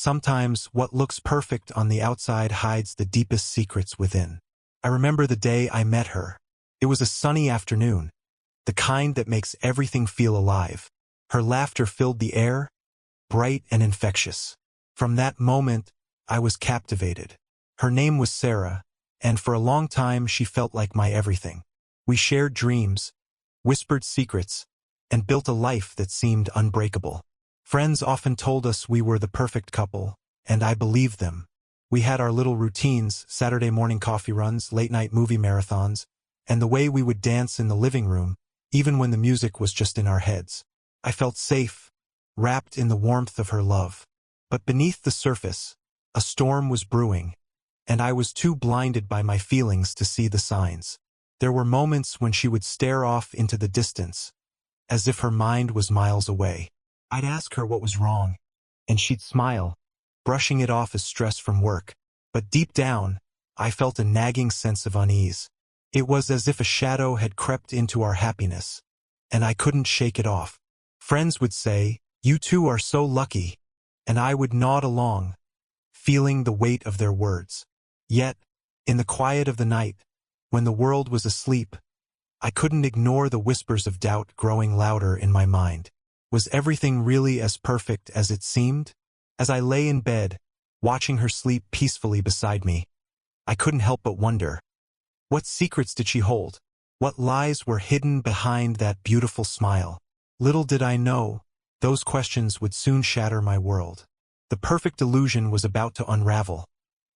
Sometimes what looks perfect on the outside hides the deepest secrets within. I remember the day I met her. It was a sunny afternoon, the kind that makes everything feel alive. Her laughter filled the air, bright and infectious. From that moment, I was captivated. Her name was Sarah, and for a long time she felt like my everything. We shared dreams, whispered secrets, and built a life that seemed unbreakable. Friends often told us we were the perfect couple, and I believed them. We had our little routines, Saturday morning coffee runs, late-night movie marathons, and the way we would dance in the living room, even when the music was just in our heads. I felt safe, wrapped in the warmth of her love. But beneath the surface, a storm was brewing, and I was too blinded by my feelings to see the signs. There were moments when she would stare off into the distance, as if her mind was miles away. I'd ask her what was wrong, and she'd smile, brushing it off as stress from work. But deep down, I felt a nagging sense of unease. It was as if a shadow had crept into our happiness, and I couldn't shake it off. Friends would say, "You two are so lucky," and I would nod along, feeling the weight of their words. Yet, in the quiet of the night, when the world was asleep, I couldn't ignore the whispers of doubt growing louder in my mind. Was everything really as perfect as it seemed? As I lay in bed, watching her sleep peacefully beside me, I couldn't help but wonder, what secrets did she hold? What lies were hidden behind that beautiful smile? Little did I know, those questions would soon shatter my world. The perfect illusion was about to unravel,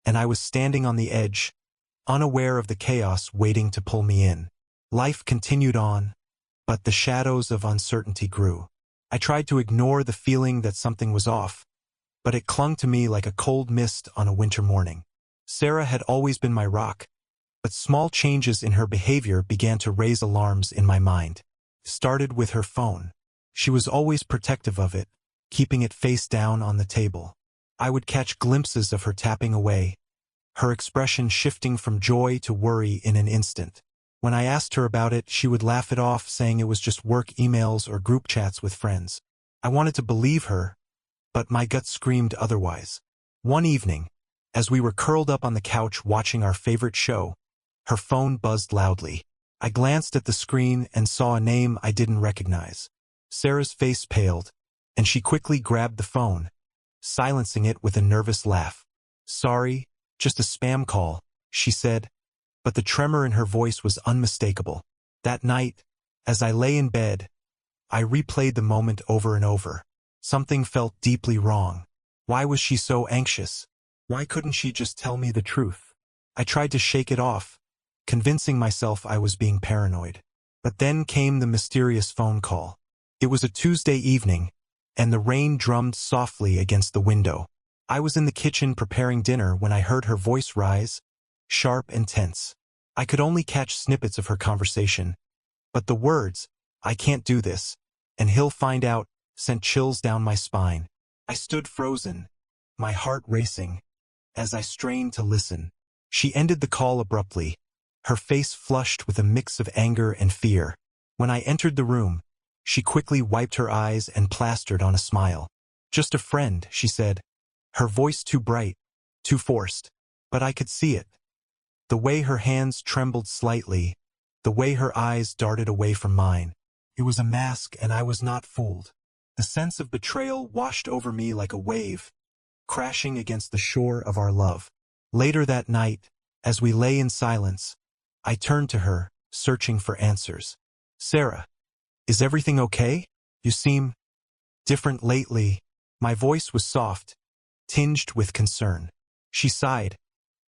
and I was standing on the edge, unaware of the chaos waiting to pull me in. Life continued on, but the shadows of uncertainty grew. I tried to ignore the feeling that something was off, but it clung to me like a cold mist on a winter morning. Sarah had always been my rock, but small changes in her behavior began to raise alarms in my mind. Started with her phone. She was always protective of it, keeping it face down on the table. I would catch glimpses of her tapping away, her expression shifting from joy to worry in an instant. When I asked her about it, she would laugh it off, saying it was just work emails or group chats with friends. I wanted to believe her, but my gut screamed otherwise. One evening, as we were curled up on the couch watching our favorite show, her phone buzzed loudly. I glanced at the screen and saw a name I didn't recognize. Sarah's face paled, and she quickly grabbed the phone, silencing it with a nervous laugh. "Sorry, just a spam call," she said, but the tremor in her voice was unmistakable. That night, as I lay in bed, I replayed the moment over and over. Something felt deeply wrong. Why was she so anxious? Why couldn't she just tell me the truth? I tried to shake it off, convincing myself I was being paranoid. But then came the mysterious phone call. It was a Tuesday evening, and the rain drummed softly against the window. I was in the kitchen preparing dinner when I heard her voice rise, sharp and tense. I could only catch snippets of her conversation, but the words, "I can't do this, and he'll find out," sent chills down my spine. I stood frozen, my heart racing, as I strained to listen. She ended the call abruptly, her face flushed with a mix of anger and fear. When I entered the room, she quickly wiped her eyes and plastered on a smile. "Just a friend," she said, her voice too bright, too forced, but I could see it. The way her hands trembled slightly, the way her eyes darted away from mine. It was a mask, and I was not fooled. The sense of betrayal washed over me like a wave, crashing against the shore of our love. Later that night, as we lay in silence, I turned to her, searching for answers. "Sarah, is everything okay? You seem different lately." My voice was soft, tinged with concern. She sighed,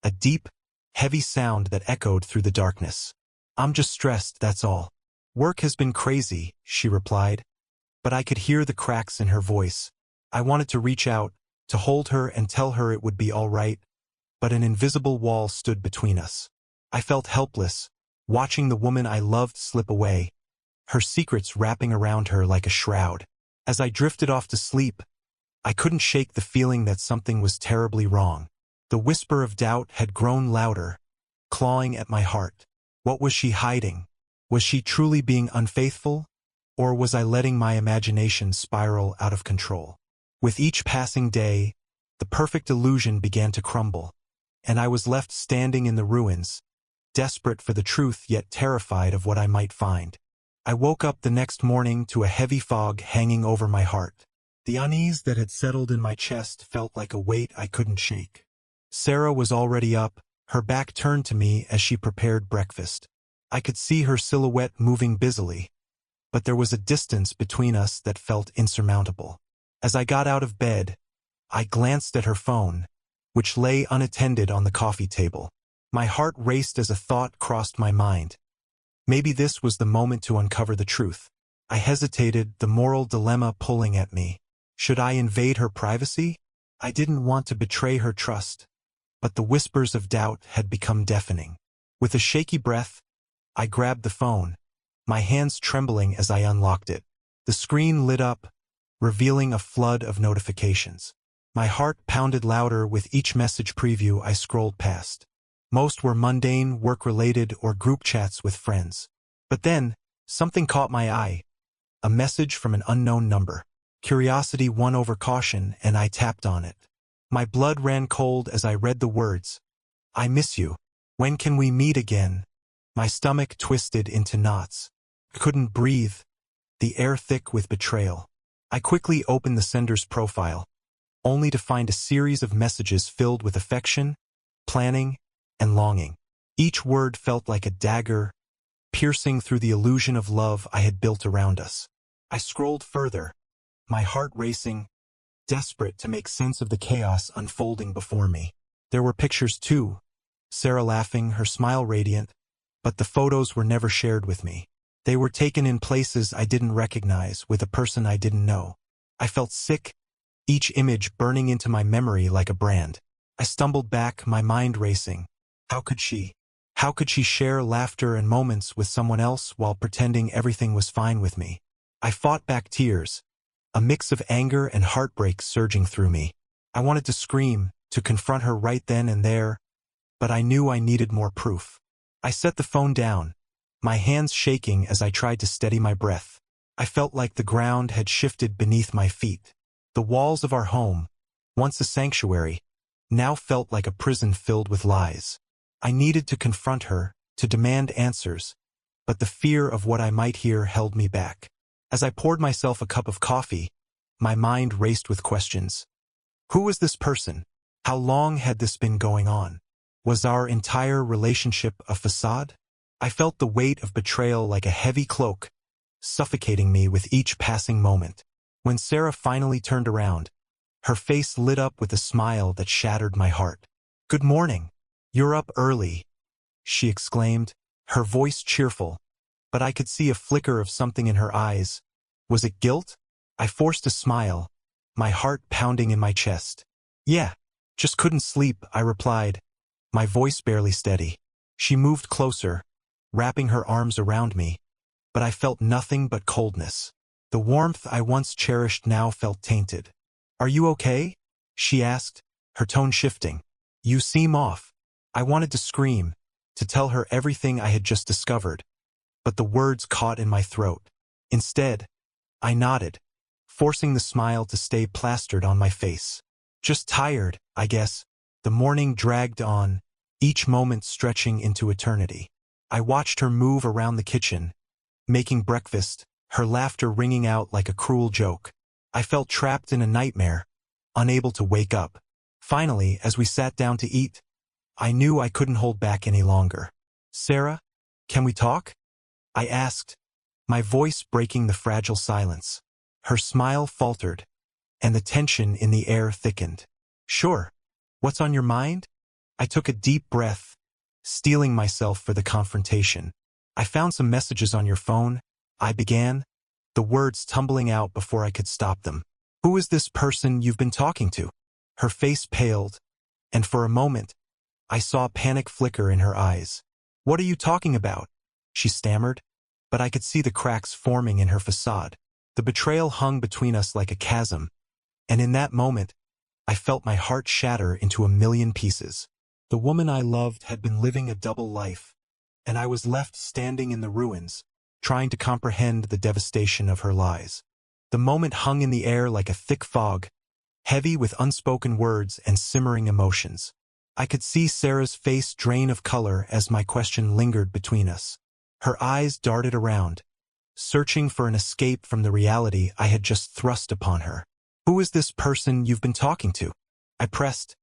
a deep, heavy sound that echoed through the darkness. "I'm just stressed, that's all. Work has been crazy," she replied, but I could hear the cracks in her voice. I wanted to reach out, to hold her and tell her it would be all right, but an invisible wall stood between us. I felt helpless, watching the woman I loved slip away, her secrets wrapping around her like a shroud. As I drifted off to sleep, I couldn't shake the feeling that something was terribly wrong. The whisper of doubt had grown louder, clawing at my heart. What was she hiding? Was she truly being unfaithful, or was I letting my imagination spiral out of control? With each passing day, The perfect illusion began to crumble, and I was left standing in the ruins, desperate for the truth yet terrified of what I might find. I woke up the next morning to a heavy fog hanging over my heart. The unease that had settled in my chest felt like a weight I couldn't shake. Sarah was already up, her back turned to me as she prepared breakfast. I could see her silhouette moving busily, but there was a distance between us that felt insurmountable. As I got out of bed, I glanced at her phone, which lay unattended on the coffee table. My heart raced as a thought crossed my mind. Maybe this was the moment to uncover the truth. I hesitated, the moral dilemma pulling at me. Should I invade her privacy? I didn't want to betray her trust, but the whispers of doubt had become deafening. With a shaky breath, I grabbed the phone, my hands trembling as I unlocked it. The screen lit up, revealing a flood of notifications. My heart pounded louder with each message preview I scrolled past. Most were mundane, work-related, or group chats with friends. But then, something caught my eye. A message from an unknown number. Curiosity won over caution, and I tapped on it. My blood ran cold as I read the words. "I miss you. When can we meet again?" My stomach twisted into knots. I couldn't breathe, the air thick with betrayal. I quickly opened the sender's profile, only to find a series of messages filled with affection, planning, and longing. Each word felt like a dagger, piercing through the illusion of love I had built around us. I scrolled further, my heart racing, desperate to make sense of the chaos unfolding before me. There were pictures too, Sarah laughing, her smile radiant, but the photos were never shared with me. They were taken in places I didn't recognize, with a person I didn't know. I felt sick, each image burning into my memory like a brand. I stumbled back, my mind racing. How could she? How could she share laughter and moments with someone else while pretending everything was fine with me? I fought back tears, a mix of anger and heartbreak surging through me. I wanted to scream, to confront her right then and there, but I knew I needed more proof. I set the phone down, my hands shaking as I tried to steady my breath. I felt like the ground had shifted beneath my feet. The walls of our home, once a sanctuary, now felt like a prison filled with lies. I needed to confront her, to demand answers, but the fear of what I might hear held me back. As I poured myself a cup of coffee, my mind raced with questions. Who was this person? How long had this been going on? Was our entire relationship a facade? I felt the weight of betrayal like a heavy cloak, suffocating me with each passing moment. When Sarah finally turned around, her face lit up with a smile that shattered my heart. "Good morning. You're up early," she exclaimed, her voice cheerful, but I could see a flicker of something in her eyes. Was it guilt? I forced a smile, my heart pounding in my chest. "Yeah, just couldn't sleep," I replied, my voice barely steady. She moved closer, wrapping her arms around me, but I felt nothing but coldness. The warmth I once cherished now felt tainted. "Are you okay?" she asked, her tone shifting. "You seem off." I wanted to scream, to tell her everything I had just discovered, but the words caught in my throat. Instead, I nodded, forcing the smile to stay plastered on my face. "Just tired, I guess." The morning dragged on, each moment stretching into eternity. I watched her move around the kitchen, making breakfast, her laughter ringing out like a cruel joke. I felt trapped in a nightmare, unable to wake up. Finally, as we sat down to eat, I knew I couldn't hold back any longer. "Sarah, can we talk?" I asked, my voice breaking the fragile silence. Her smile faltered, and the tension in the air thickened. "Sure. What's on your mind?" I took a deep breath, steeling myself for the confrontation. "I found some messages on your phone," I began, the words tumbling out before I could stop them. "Who is this person you've been talking to?" Her face paled, and for a moment, I saw panic flicker in her eyes. "What are you talking about?" she stammered, but I could see the cracks forming in her facade. The betrayal hung between us like a chasm, and in that moment, I felt my heart shatter into a million pieces. The woman I loved had been living a double life, and I was left standing in the ruins, trying to comprehend the devastation of her lies. The moment hung in the air like a thick fog, heavy with unspoken words and simmering emotions. I could see Sarah's face drain of color as my question lingered between us. Her eyes darted around, searching for an escape from the reality I had just thrust upon her. "Who is this person you've been talking to?" I pressed,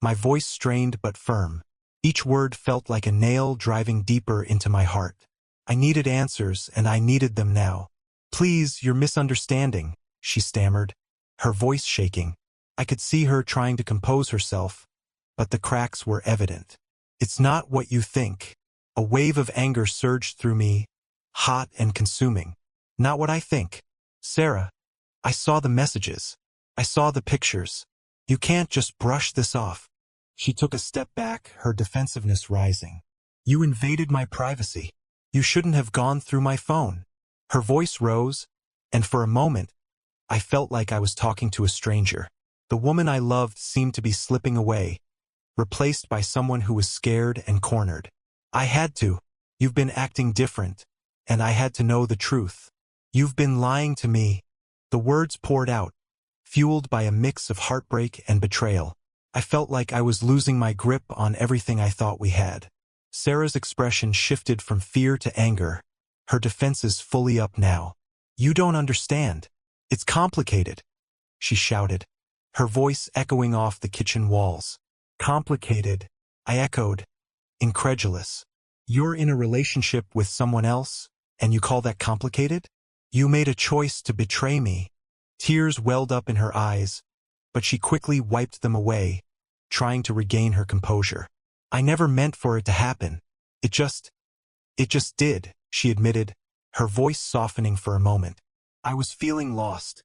my voice strained but firm. Each word felt like a nail driving deeper into my heart. I needed answers, and I needed them now. "Please, you're misunderstanding," she stammered, her voice shaking. I could see her trying to compose herself, but the cracks were evident. "It's not what you think." A wave of anger surged through me, hot and consuming. "Not what I think. Sarah, I saw the messages. I saw the pictures. You can't just brush this off." She took a step back, her defensiveness rising. "You invaded my privacy. You shouldn't have gone through my phone." Her voice rose, and for a moment, I felt like I was talking to a stranger. The woman I loved seemed to be slipping away, replaced by someone who was scared and cornered. "I had to. You've been acting different, and I had to know the truth. You've been lying to me." The words poured out, fueled by a mix of heartbreak and betrayal. I felt like I was losing my grip on everything I thought we had. Sarah's expression shifted from fear to anger, her defenses fully up now. "You don't understand. It's complicated," she shouted, her voice echoing off the kitchen walls. "Complicated," I echoed, incredulous. "You're in a relationship with someone else, and you call that complicated? You made a choice to betray me." Tears welled up in her eyes, but she quickly wiped them away, trying to regain her composure. "I never meant for it to happen. It just did," she admitted, her voice softening for a moment. "I was feeling lost,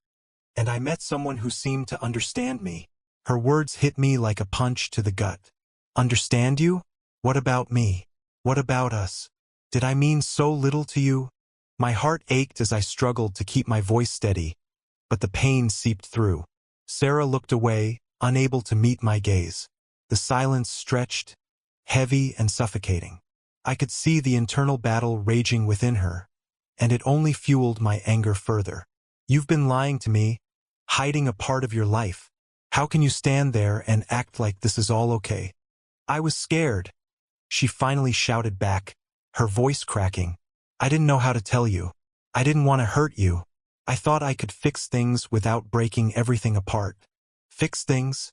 and I met someone who seemed to understand me." Her words hit me like a punch to the gut. "Understand you? What about me? What about us? Did I mean so little to you?" My heart ached as I struggled to keep my voice steady, but the pain seeped through. Sarah looked away, unable to meet my gaze. The silence stretched, heavy and suffocating. I could see the internal battle raging within her, and it only fueled my anger further. "You've been lying to me, hiding a part of your life. How can you stand there and act like this is all okay?" "I was scared," she finally shouted back, her voice cracking. "I didn't know how to tell you. I didn't want to hurt you. I thought I could fix things without breaking everything apart." "Fix things?"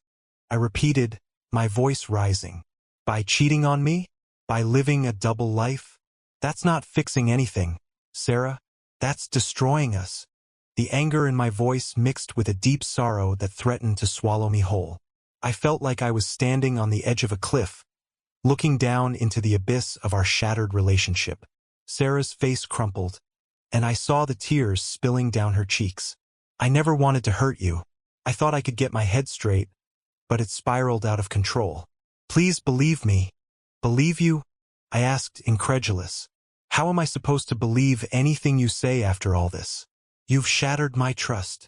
I repeated, my voice rising. "By cheating on me? By living a double life? That's not fixing anything, Sarah. That's destroying us." The anger in my voice mixed with a deep sorrow that threatened to swallow me whole. I felt like I was standing on the edge of a cliff, looking down into the abyss of our shattered relationship. Sarah's face crumpled, and I saw the tears spilling down her cheeks. "I never wanted to hurt you. I thought I could get my head straight, but it spiraled out of control. Please believe me." "Believe you?" I asked, incredulous. "How am I supposed to believe anything you say after all this? You've shattered my trust."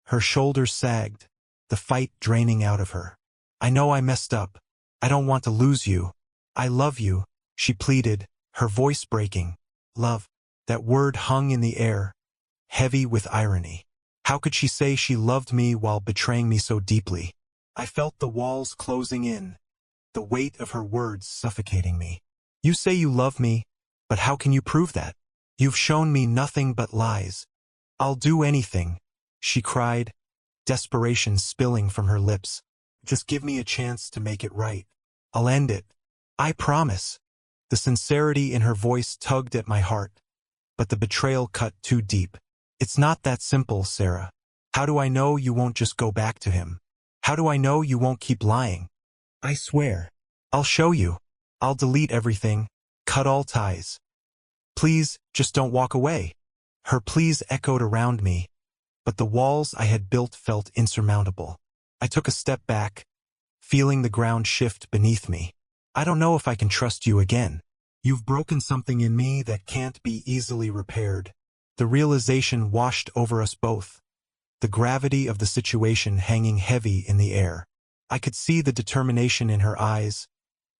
Her shoulders sagged, the fight draining out of her. "I know I messed up. I don't want to lose you. I love you," she pleaded, her voice breaking. Love. That word hung in the air, heavy with irony. How could she say she loved me while betraying me so deeply? I felt the walls closing in, the weight of her words suffocating me. "You say you love me, but how can you prove that? You've shown me nothing but lies." "I'll do anything," she cried, desperation spilling from her lips. "Just give me a chance to make it right. I'll end it. I promise." The sincerity in her voice tugged at my heart, but the betrayal cut too deep. "It's not that simple, Sarah. How do I know you won't just go back to him? How do I know you won't keep lying? I swear. I'll show you. I'll delete everything, cut all ties. Please, just don't walk away." Her pleas echoed around me, but the walls I had built felt insurmountable. I took a step back, feeling the ground shift beneath me. "I don't know if I can trust you again. You've broken something in me that can't be easily repaired." The realization washed over us both, the gravity of the situation hanging heavy in the air. I could see the determination in her eyes,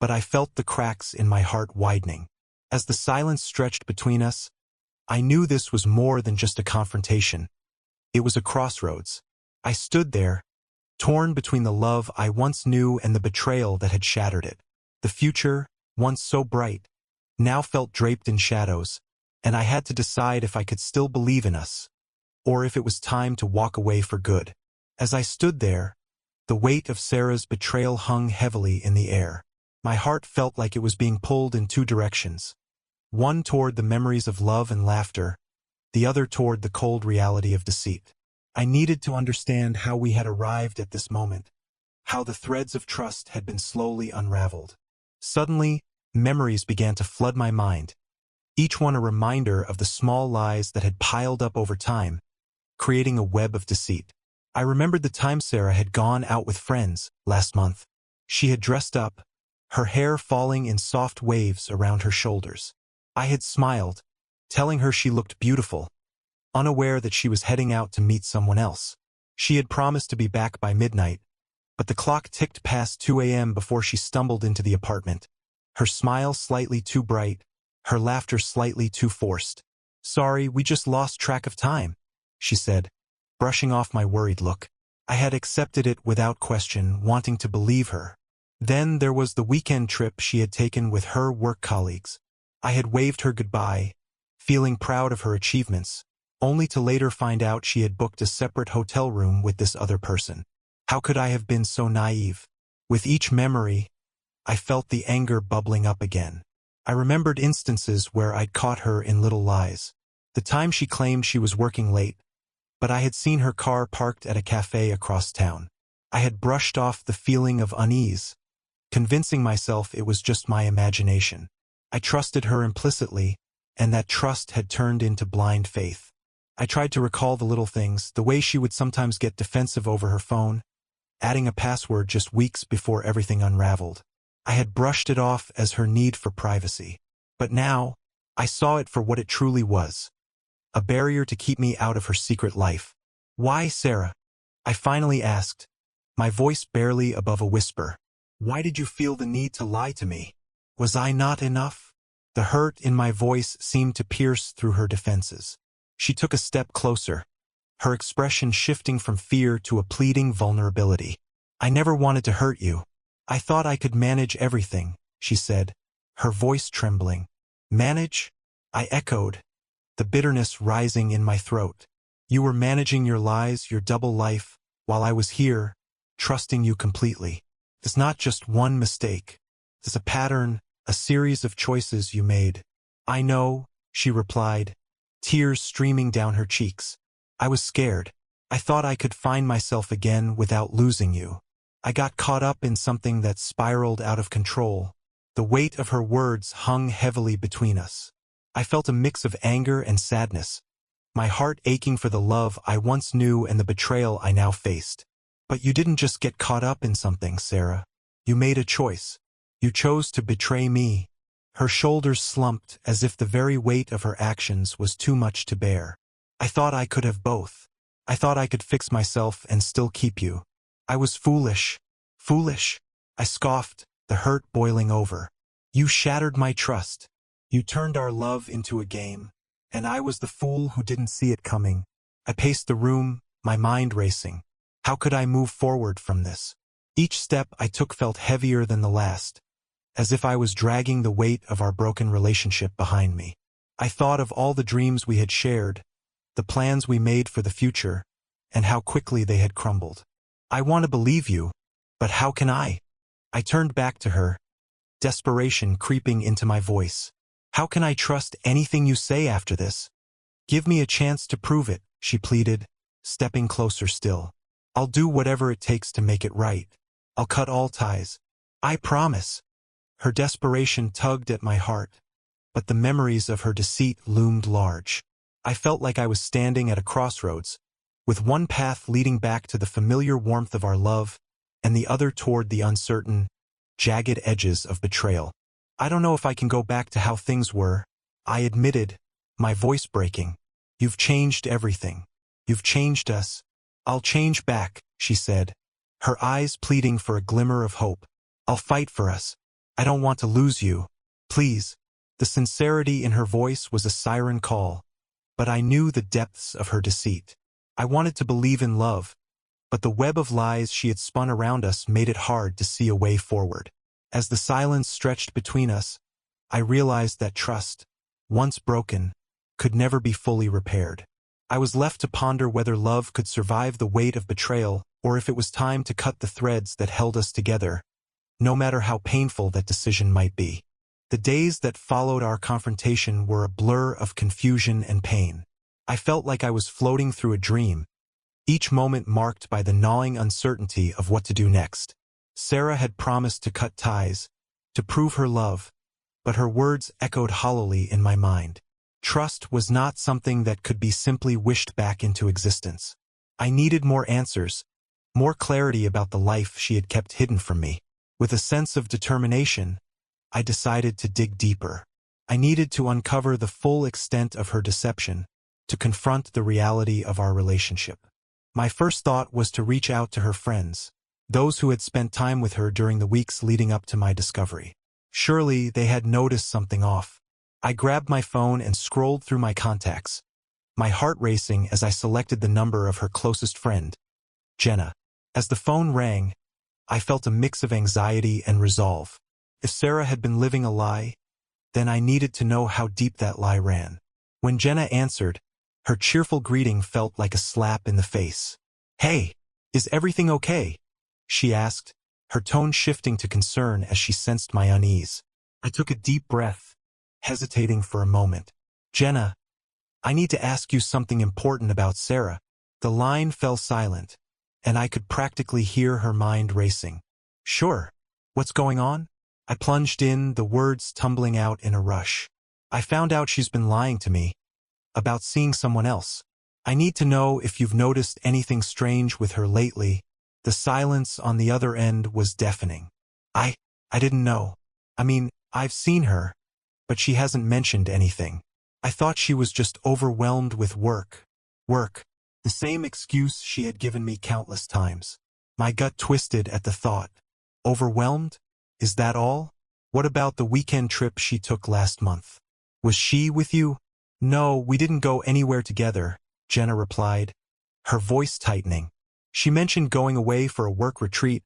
but I felt the cracks in my heart widening. As the silence stretched between us, I knew this was more than just a confrontation. It was a crossroads. I stood there, torn between the love I once knew and the betrayal that had shattered it. The future, once so bright, now felt draped in shadows, and I had to decide if I could still believe in us, or if it was time to walk away for good. As I stood there, the weight of Sarah's betrayal hung heavily in the air. My heart felt like it was being pulled in two directions, one toward the memories of love and laughter, the other toward the cold reality of deceit. I needed to understand how we had arrived at this moment, how the threads of trust had been slowly unraveled. Suddenly, memories began to flood my mind, each one a reminder of the small lies that had piled up over time, creating a web of deceit. I remembered the time Sarah had gone out with friends last month. She had dressed up, her hair falling in soft waves around her shoulders. I had smiled, telling her she looked beautiful, unaware that she was heading out to meet someone else. She had promised to be back by midnight, but the clock ticked past 2 a.m. before she stumbled into the apartment, her smile slightly too bright, her laughter slightly too forced. "Sorry, we just lost track of time," she said, brushing off my worried look. I had accepted it without question, wanting to believe her. Then there was the weekend trip she had taken with her work colleagues. I had waved her goodbye, feeling proud of her achievements, only to later find out she had booked a separate hotel room with this other person. How could I have been so naive? With each memory, I felt the anger bubbling up again. I remembered instances where I'd caught her in little lies. The time she claimed she was working late, but I had seen her car parked at a cafe across town. I had brushed off the feeling of unease, convincing myself it was just my imagination. I trusted her implicitly, and that trust had turned into blind faith. I tried to recall the little things, the way she would sometimes get defensive over her phone, adding a password just weeks before everything unraveled. I had brushed it off as her need for privacy. But now, I saw it for what it truly was, a barrier to keep me out of her secret life. "Why, Sarah?" I finally asked, my voice barely above a whisper. "Why did you feel the need to lie to me? Was I not enough?" The hurt in my voice seemed to pierce through her defenses. She took a step closer, her expression shifting from fear to a pleading vulnerability. "I never wanted to hurt you. I thought I could manage everything," she said, her voice trembling. "Manage?" I echoed, the bitterness rising in my throat. "You were managing your lies, your double life, while I was here, trusting you completely. It's not just one mistake. It's a pattern, a series of choices you made." "I know," she replied, tears streaming down her cheeks. "I was scared. I thought I could find myself again without losing you. I got caught up in something that spiraled out of control." The weight of her words hung heavily between us. I felt a mix of anger and sadness, my heart aching for the love I once knew and the betrayal I now faced. "But you didn't just get caught up in something, Sarah. You made a choice. You chose to betray me." Her shoulders slumped as if the very weight of her actions was too much to bear. "I thought I could have both. I thought I could fix myself and still keep you. I was foolish." "Foolish?" I scoffed, the hurt boiling over. "You shattered my trust. You turned our love into a game, and I was the fool who didn't see it coming." I paced the room, my mind racing. How could I move forward from this? Each step I took felt heavier than the last, as if I was dragging the weight of our broken relationship behind me. I thought of all the dreams we had shared, the plans we made for the future, and how quickly they had crumbled. "I want to believe you, but how can I?" I turned back to her, desperation creeping into my voice. "How can I trust anything you say after this? Give me a chance to prove it," she pleaded, stepping closer still. "I'll do whatever it takes to make it right. I'll cut all ties. I promise." Her desperation tugged at my heart, but the memories of her deceit loomed large. I felt like I was standing at a crossroads, with one path leading back to the familiar warmth of our love, and the other toward the uncertain, jagged edges of betrayal. "I don't know if I can go back to how things were," I admitted, my voice breaking. "You've changed everything. You've changed us." "I'll change back," she said, her eyes pleading for a glimmer of hope. "I'll fight for us. I don't want to lose you. Please." The sincerity in her voice was a siren call, but I knew the depths of her deceit. I wanted to believe in love, but the web of lies she had spun around us made it hard to see a way forward. As the silence stretched between us, I realized that trust, once broken, could never be fully repaired. I was left to ponder whether love could survive the weight of betrayal or if it was time to cut the threads that held us together, no matter how painful that decision might be. The days that followed our confrontation were a blur of confusion and pain. I felt like I was floating through a dream, each moment marked by the gnawing uncertainty of what to do next. Sarah had promised to cut ties, to prove her love, but her words echoed hollowly in my mind. Trust was not something that could be simply wished back into existence. I needed more answers, more clarity about the life she had kept hidden from me. With a sense of determination, I decided to dig deeper. I needed to uncover the full extent of her deception, to confront the reality of our relationship. My first thought was to reach out to her friends, those who had spent time with her during the weeks leading up to my discovery. Surely they had noticed something off. I grabbed my phone and scrolled through my contacts, my heart racing as I selected the number of her closest friend, Jenna. As the phone rang, I felt a mix of anxiety and resolve. If Sarah had been living a lie, then I needed to know how deep that lie ran. When Jenna answered, her cheerful greeting felt like a slap in the face. "Hey, is everything okay?" she asked, her tone shifting to concern as she sensed my unease. I took a deep breath, hesitating for a moment. "Jenna, I need to ask you something important about Sarah." The line fell silent, and I could practically hear her mind racing. "Sure. What's going on?" I plunged in, the words tumbling out in a rush. "I found out she's been lying to me about seeing someone else. I need to know if you've noticed anything strange with her lately." The silence on the other end was deafening. I didn't know. I mean, I've seen her, but she hasn't mentioned anything. I thought she was just overwhelmed with work. Work. The same excuse she had given me countless times. My gut twisted at the thought. Overwhelmed? Is that all? What about the weekend trip she took last month? Was she with you? "No, we didn't go anywhere together," Jenna replied, her voice tightening. "She mentioned going away for a work retreat,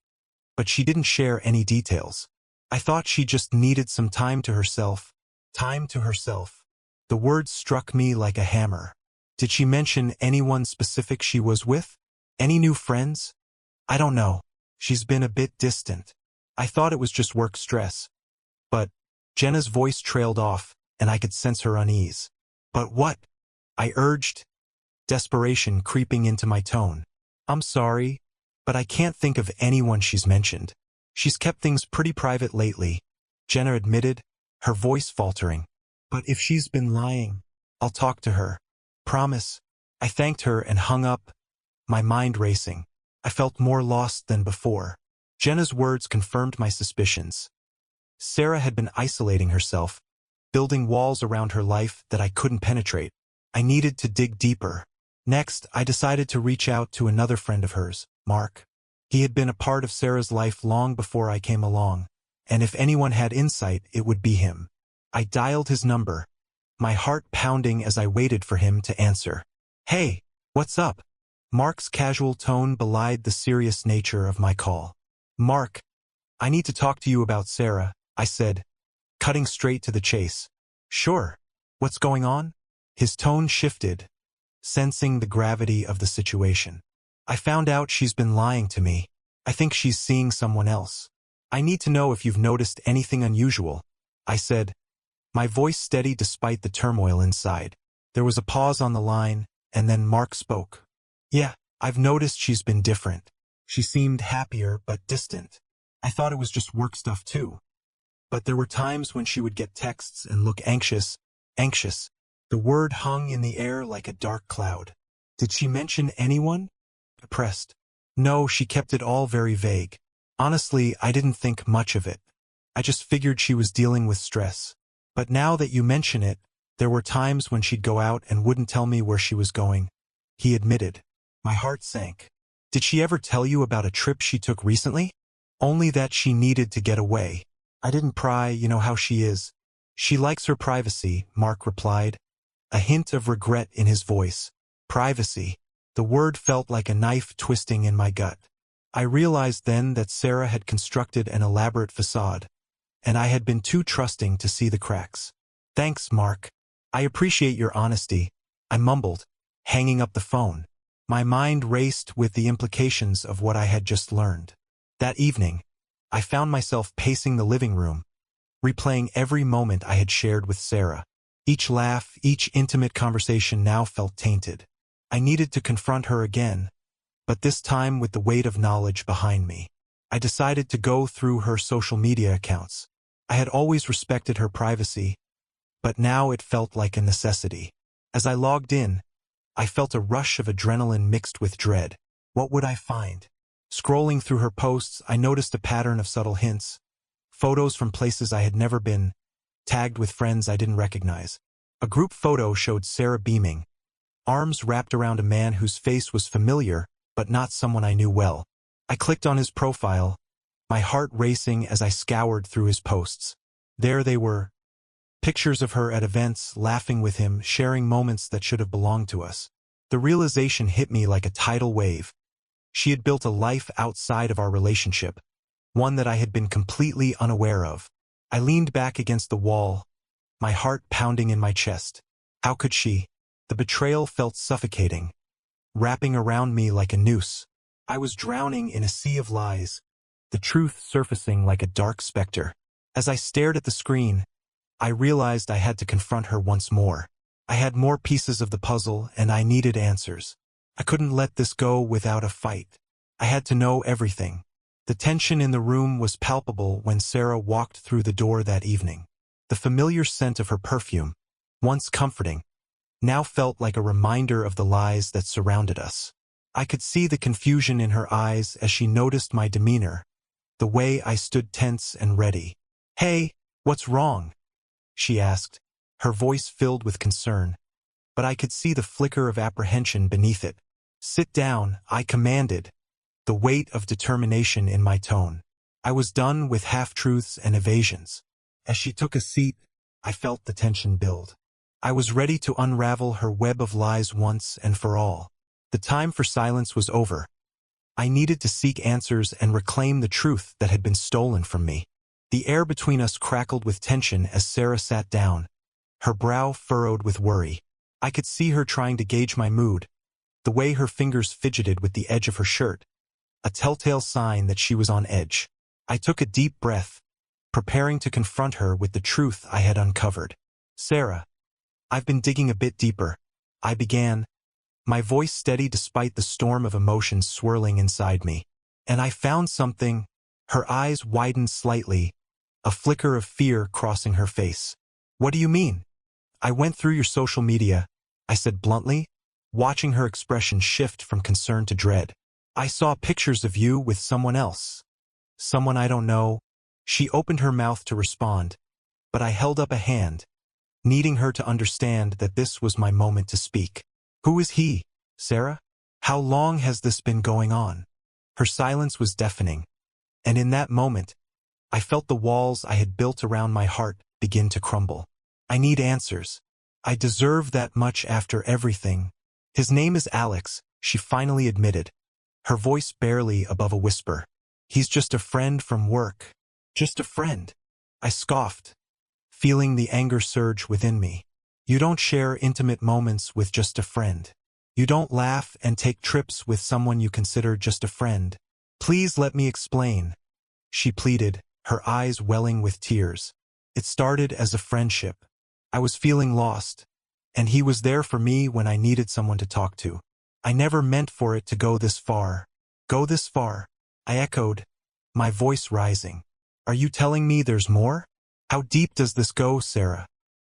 but she didn't share any details. I thought she just needed some time to herself." Time to herself. The words struck me like a hammer. Did she mention anyone specific she was with? Any new friends? "I don't know. She's been a bit distant. I thought it was just work stress." But Jenna's voice trailed off, and I could sense her unease. "But what?" I urged, desperation creeping into my tone. "I'm sorry, but I can't think of anyone she's mentioned. She's kept things pretty private lately," Jenna admitted, her voice faltering. "But if she's been lying, I'll talk to her. Promise." I thanked her and hung up, my mind racing. I felt more lost than before. Jenna's words confirmed my suspicions. Sarah had been isolating herself, building walls around her life that I couldn't penetrate. I needed to dig deeper. Next, I decided to reach out to another friend of hers, Mark. He had been a part of Sarah's life long before I came along, and if anyone had insight, it would be him. I dialed his number, my heart pounding as I waited for him to answer. "Hey, what's up?" Mark's casual tone belied the serious nature of my call. "Mark, I need to talk to you about Sarah," I said, cutting straight to the chase. "Sure. What's going on?" His tone shifted, sensing the gravity of the situation. "I found out she's been lying to me. I think she's seeing someone else. I need to know if you've noticed anything unusual," I said, my voice steady despite the turmoil inside. There was a pause on the line, and then Mark spoke. "Yeah, I've noticed she's been different. She seemed happier but distant. I thought it was just work stuff too. But there were times when she would get texts and look anxious. Anxious. The word hung in the air like a dark cloud. Did she mention anyone? Depressed. No, she kept it all very vague. Honestly, I didn't think much of it. I just figured she was dealing with stress. But now that you mention it, there were times when she'd go out and wouldn't tell me where she was going," he admitted. My heart sank. "Did she ever tell you about a trip she took recently?" "Only that she needed to get away. I didn't pry, you know how she is. She likes her privacy," Mark replied, a hint of regret in his voice. "Privacy." The word felt like a knife twisting in my gut. I realized then that Sarah had constructed an elaborate facade, and I had been too trusting to see the cracks. "Thanks, Mark. I appreciate your honesty," I mumbled, hanging up the phone. My mind raced with the implications of what I had just learned. That evening, I found myself pacing the living room, replaying every moment I had shared with Sarah. Each laugh, each intimate conversation now felt tainted. I needed to confront her again, but this time with the weight of knowledge behind me. I decided to go through her social media accounts. I had always respected her privacy, but now it felt like a necessity. As I logged in, I felt a rush of adrenaline mixed with dread. What would I find? Scrolling through her posts, I noticed a pattern of subtle hints. Photos from places I had never been, tagged with friends I didn't recognize. A group photo showed Sarah beaming, arms wrapped around a man whose face was familiar, but not someone I knew well. I clicked on his profile, my heart racing as I scoured through his posts. There they were. Pictures of her at events, laughing with him, sharing moments that should have belonged to us. The realization hit me like a tidal wave. She had built a life outside of our relationship, one that I had been completely unaware of. I leaned back against the wall, my heart pounding in my chest. How could she? The betrayal felt suffocating, wrapping around me like a noose. I was drowning in a sea of lies, the truth surfacing like a dark specter. As I stared at the screen, I realized I had to confront her once more. I had more pieces of the puzzle, and I needed answers. I couldn't let this go without a fight. I had to know everything. The tension in the room was palpable when Sarah walked through the door that evening. The familiar scent of her perfume, once comforting, now felt like a reminder of the lies that surrounded us. I could see the confusion in her eyes as she noticed my demeanor, the way I stood tense and ready. "Hey, what's wrong?" she asked, her voice filled with concern, but I could see the flicker of apprehension beneath it. "Sit down," I commanded, the weight of determination in my tone. I was done with half-truths and evasions. As she took a seat, I felt the tension build. I was ready to unravel her web of lies once and for all. The time for silence was over. I needed to seek answers and reclaim the truth that had been stolen from me. The air between us crackled with tension as Sarah sat down, her brow furrowed with worry. I could see her trying to gauge my mood, the way her fingers fidgeted with the edge of her shirt, a telltale sign that she was on edge. I took a deep breath, preparing to confront her with the truth I had uncovered. "Sarah, I've been digging a bit deeper," I began, my voice steady despite the storm of emotions swirling inside me. "And I found something." Her eyes widened slightly, a flicker of fear crossing her face. "What do you mean?" "I went through your social media," I said bluntly, watching her expression shift from concern to dread. "I saw pictures of you with someone else. Someone I don't know." She opened her mouth to respond, but I held up a hand, needing her to understand that this was my moment to speak. "Who is he, Sarah? How long has this been going on?" Her silence was deafening, and in that moment, I felt the walls I had built around my heart begin to crumble. "I need answers. I deserve that much after everything." "His name is Alex," she finally admitted, her voice barely above a whisper. "He's just a friend from work." "Just a friend?" I scoffed, feeling the anger surge within me. "You don't share intimate moments with just a friend. You don't laugh and take trips with someone you consider just a friend. Please let me explain," she pleaded, her eyes welling with tears. "It started as a friendship. I was feeling lost, and he was there for me when I needed someone to talk to. I never meant for it to go this far." "Go this far?" I echoed, my voice rising. "Are you telling me there's more? How deep does this go, Sarah?"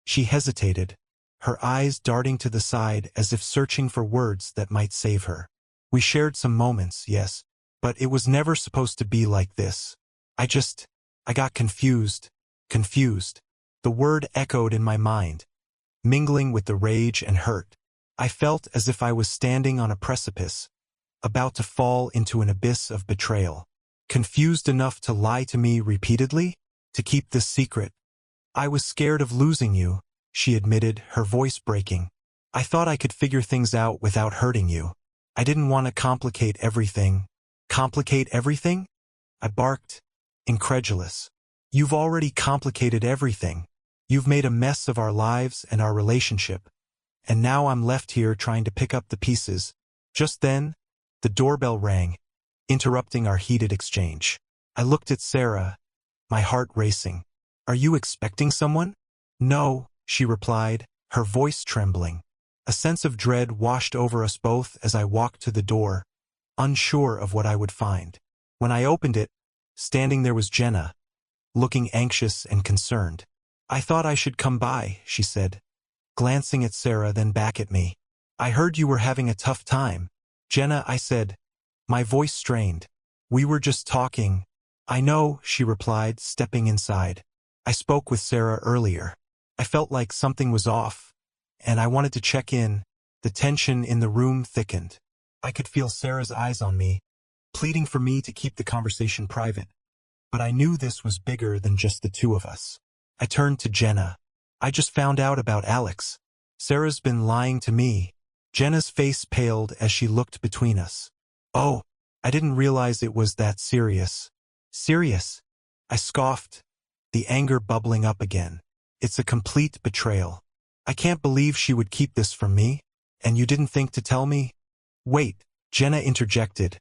She hesitated, her eyes darting to the side as if searching for words that might save her. "We shared some moments, yes, but it was never supposed to be like this. I got confused. The word echoed in my mind, mingling with the rage and hurt. I felt as if I was standing on a precipice, about to fall into an abyss of betrayal. "Confused enough to lie to me repeatedly? To keep this secret?" "I was scared of losing you," she admitted, her voice breaking. "I thought I could figure things out without hurting you." I didn't want to complicate everything. Complicate everything? I barked, incredulous. You've already complicated everything. You've made a mess of our lives and our relationship. And now I'm left here trying to pick up the pieces. Just then, the doorbell rang, interrupting our heated exchange. I looked at Sarah, my heart racing. Are you expecting someone? No, she replied, her voice trembling. A sense of dread washed over us both as I walked to the door, unsure of what I would find. When I opened it, standing there was Jenna, looking anxious and concerned. I thought I should come by, she said, glancing at Sarah then back at me. I heard you were having a tough time. Jenna, I said, my voice strained. We were just talking. I know, she replied, stepping inside. I spoke with Sarah earlier. I felt like something was off, and I wanted to check in. The tension in the room thickened. I could feel Sarah's eyes on me, pleading for me to keep the conversation private. But I knew this was bigger than just the two of us. I turned to Jenna. I just found out about Alex. Sarah's been lying to me. Jenna's face paled as she looked between us. Oh, I didn't realize it was that serious. Serious? I scoffed, the anger bubbling up again. It's a complete betrayal. I can't believe she would keep this from me. And you didn't think to tell me? Wait, Jenna interjected,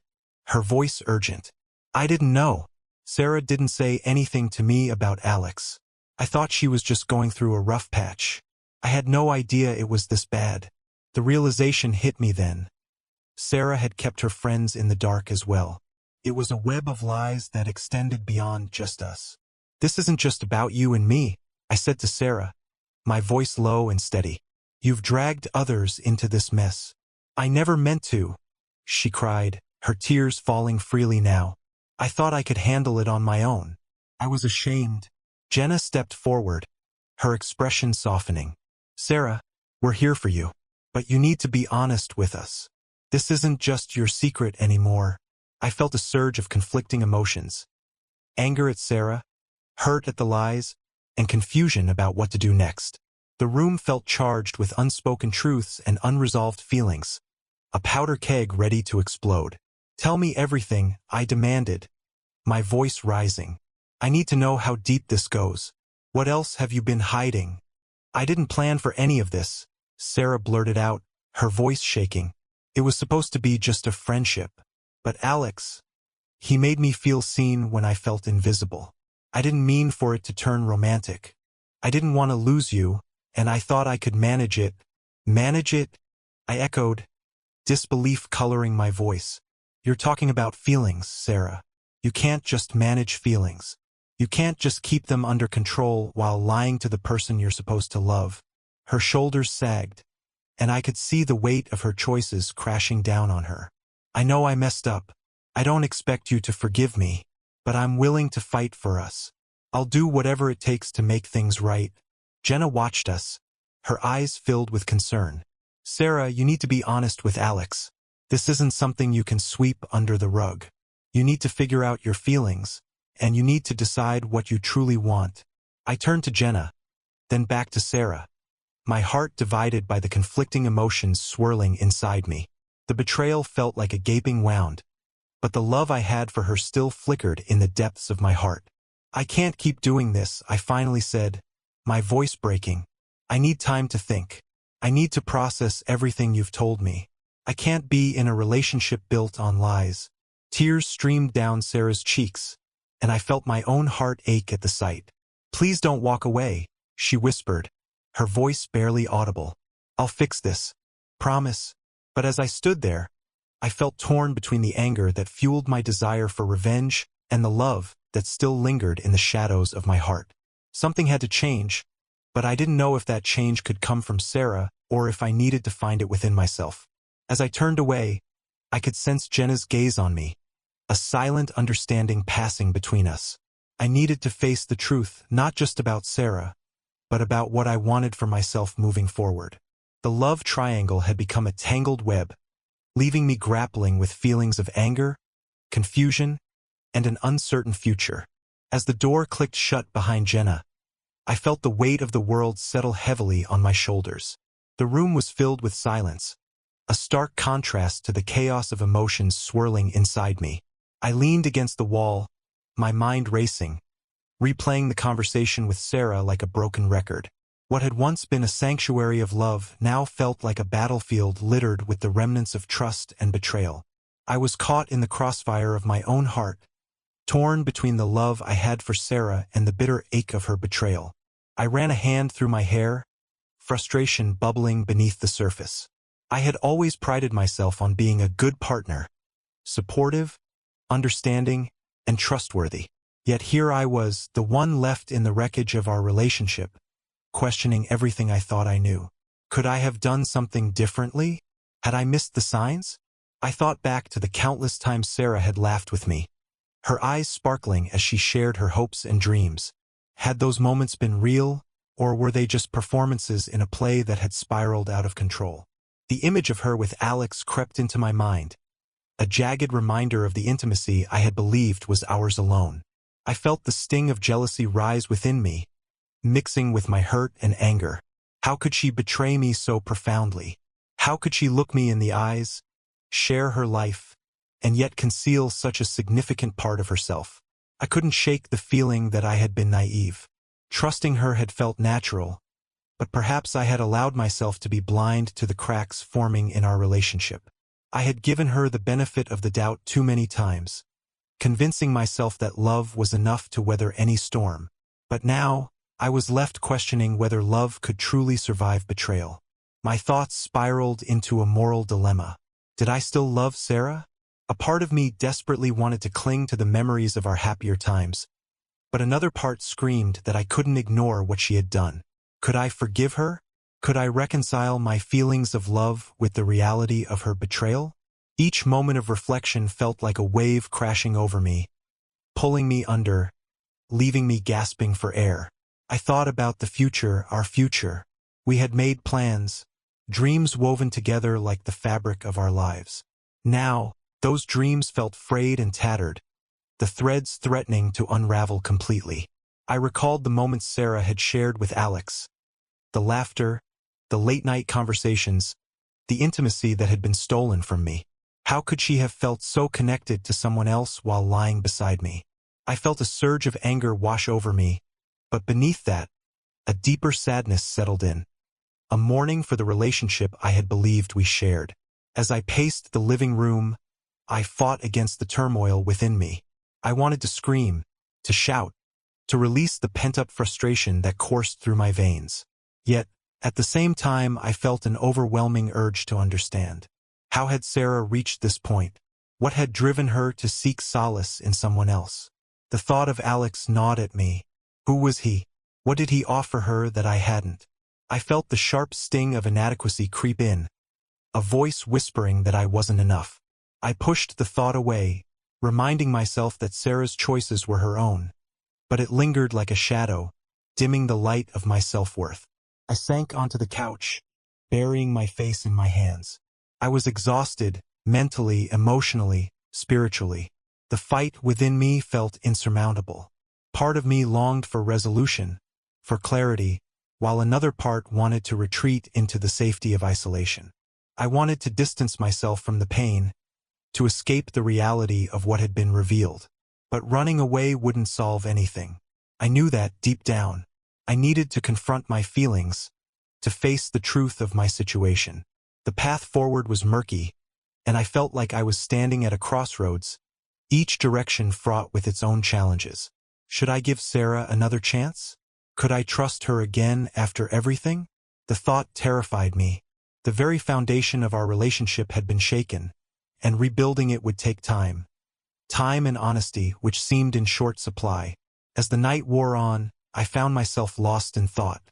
her voice urgent. I didn't know. Sarah didn't say anything to me about Alex. I thought she was just going through a rough patch. I had no idea it was this bad. The realization hit me then. Sarah had kept her friends in the dark as well. It was a web of lies that extended beyond just us. This isn't just about you and me, I said to Sarah, my voice low and steady. You've dragged others into this mess. I never meant to, she cried, her tears falling freely now. I thought I could handle it on my own. I was ashamed. Jenna stepped forward, her expression softening. Sarah, we're here for you. But you need to be honest with us. This isn't just your secret anymore. I felt a surge of conflicting emotions. Anger at Sarah, hurt at the lies, and confusion about what to do next. The room felt charged with unspoken truths and unresolved feelings. A powder keg ready to explode. Tell me everything, I demanded, my voice rising. I need to know how deep this goes. What else have you been hiding? I didn't plan for any of this, Sarah blurted out, her voice shaking. It was supposed to be just a friendship. But Alex, he made me feel seen when I felt invisible. I didn't mean for it to turn romantic. I didn't want to lose you, and I thought I could manage it. Manage it? I echoed, disbelief coloring my voice. You're talking about feelings, Sarah. You can't just manage feelings. You can't just keep them under control while lying to the person you're supposed to love. Her shoulders sagged, and I could see the weight of her choices crashing down on her. I know I messed up. I don't expect you to forgive me, but I'm willing to fight for us. I'll do whatever it takes to make things right. Jenna watched us, her eyes filled with concern. Sarah, you need to be honest with Alex. This isn't something you can sweep under the rug. You need to figure out your feelings, and you need to decide what you truly want. I turned to Jenna, then back to Sarah, my heart divided by the conflicting emotions swirling inside me. The betrayal felt like a gaping wound, but the love I had for her still flickered in the depths of my heart. I can't keep doing this, I finally said, my voice breaking. I need time to think. I need to process everything you've told me. I can't be in a relationship built on lies. Tears streamed down Sarah's cheeks, and I felt my own heart ache at the sight. Please don't walk away, she whispered, her voice barely audible. I'll fix this. Promise. But as I stood there, I felt torn between the anger that fueled my desire for revenge and the love that still lingered in the shadows of my heart. Something had to change, but I didn't know if that change could come from Sarah or if I needed to find it within myself. As I turned away, I could sense Jenna's gaze on me, a silent understanding passing between us. I needed to face the truth, not just about Sarah, but about what I wanted for myself moving forward. The love triangle had become a tangled web, leaving me grappling with feelings of anger, confusion, and an uncertain future. As the door clicked shut behind Jenna, I felt the weight of the world settle heavily on my shoulders. The room was filled with silence, a stark contrast to the chaos of emotions swirling inside me. I leaned against the wall, my mind racing, replaying the conversation with Sarah like a broken record. What had once been a sanctuary of love now felt like a battlefield littered with the remnants of trust and betrayal. I was caught in the crossfire of my own heart, torn between the love I had for Sarah and the bitter ache of her betrayal. I ran a hand through my hair, frustration bubbling beneath the surface. I had always prided myself on being a good partner, supportive, understanding, and trustworthy. Yet here I was, the one left in the wreckage of our relationship, questioning everything I thought I knew. Could I have done something differently? Had I missed the signs? I thought back to the countless times Sarah had laughed with me, her eyes sparkling as she shared her hopes and dreams. Had those moments been real, or were they just performances in a play that had spiraled out of control? The image of her with Alex crept into my mind, a jagged reminder of the intimacy I had believed was ours alone. I felt the sting of jealousy rise within me, mixing with my hurt and anger. How could she betray me so profoundly? How could she look me in the eyes, share her life, and yet conceal such a significant part of herself? I couldn't shake the feeling that I had been naive. Trusting her had felt natural, but perhaps I had allowed myself to be blind to the cracks forming in our relationship. I had given her the benefit of the doubt too many times, convincing myself that love was enough to weather any storm. But now, I was left questioning whether love could truly survive betrayal. My thoughts spiraled into a moral dilemma. Did I still love Sarah? A part of me desperately wanted to cling to the memories of our happier times, but another part screamed that I couldn't ignore what she had done. Could I forgive her? Could I reconcile my feelings of love with the reality of her betrayal? Each moment of reflection felt like a wave crashing over me, pulling me under, leaving me gasping for air. I thought about the future, our future. We had made plans, dreams woven together like the fabric of our lives. Now, those dreams felt frayed and tattered, the threads threatening to unravel completely. I recalled the moments Sarah had shared with Alex, the laughter, the late-night conversations, the intimacy that had been stolen from me. How could she have felt so connected to someone else while lying beside me? I felt a surge of anger wash over me, but beneath that, a deeper sadness settled in, a mourning for the relationship I had believed we shared. As I paced the living room, I fought against the turmoil within me. I wanted to scream, to shout, to release the pent-up frustration that coursed through my veins. Yet, at the same time, I felt an overwhelming urge to understand. How had Sarah reached this point? What had driven her to seek solace in someone else? The thought of Alex gnawed at me. Who was he? What did he offer her that I hadn't? I felt the sharp sting of inadequacy creep in, a voice whispering that I wasn't enough. I pushed the thought away, reminding myself that Sarah's choices were her own, but it lingered like a shadow, dimming the light of my self-worth. I sank onto the couch, burying my face in my hands. I was exhausted, mentally, emotionally, spiritually. The fight within me felt insurmountable. Part of me longed for resolution, for clarity, while another part wanted to retreat into the safety of isolation. I wanted to distance myself from the pain, to escape the reality of what had been revealed. But running away wouldn't solve anything. I knew that deep down. I needed to confront my feelings, to face the truth of my situation. The path forward was murky, and I felt like I was standing at a crossroads, each direction fraught with its own challenges. Should I give Sarah another chance? Could I trust her again after everything? The thought terrified me. The very foundation of our relationship had been shaken, and rebuilding it would take time. Time and honesty, which seemed in short supply. As the night wore on, I found myself lost in thought.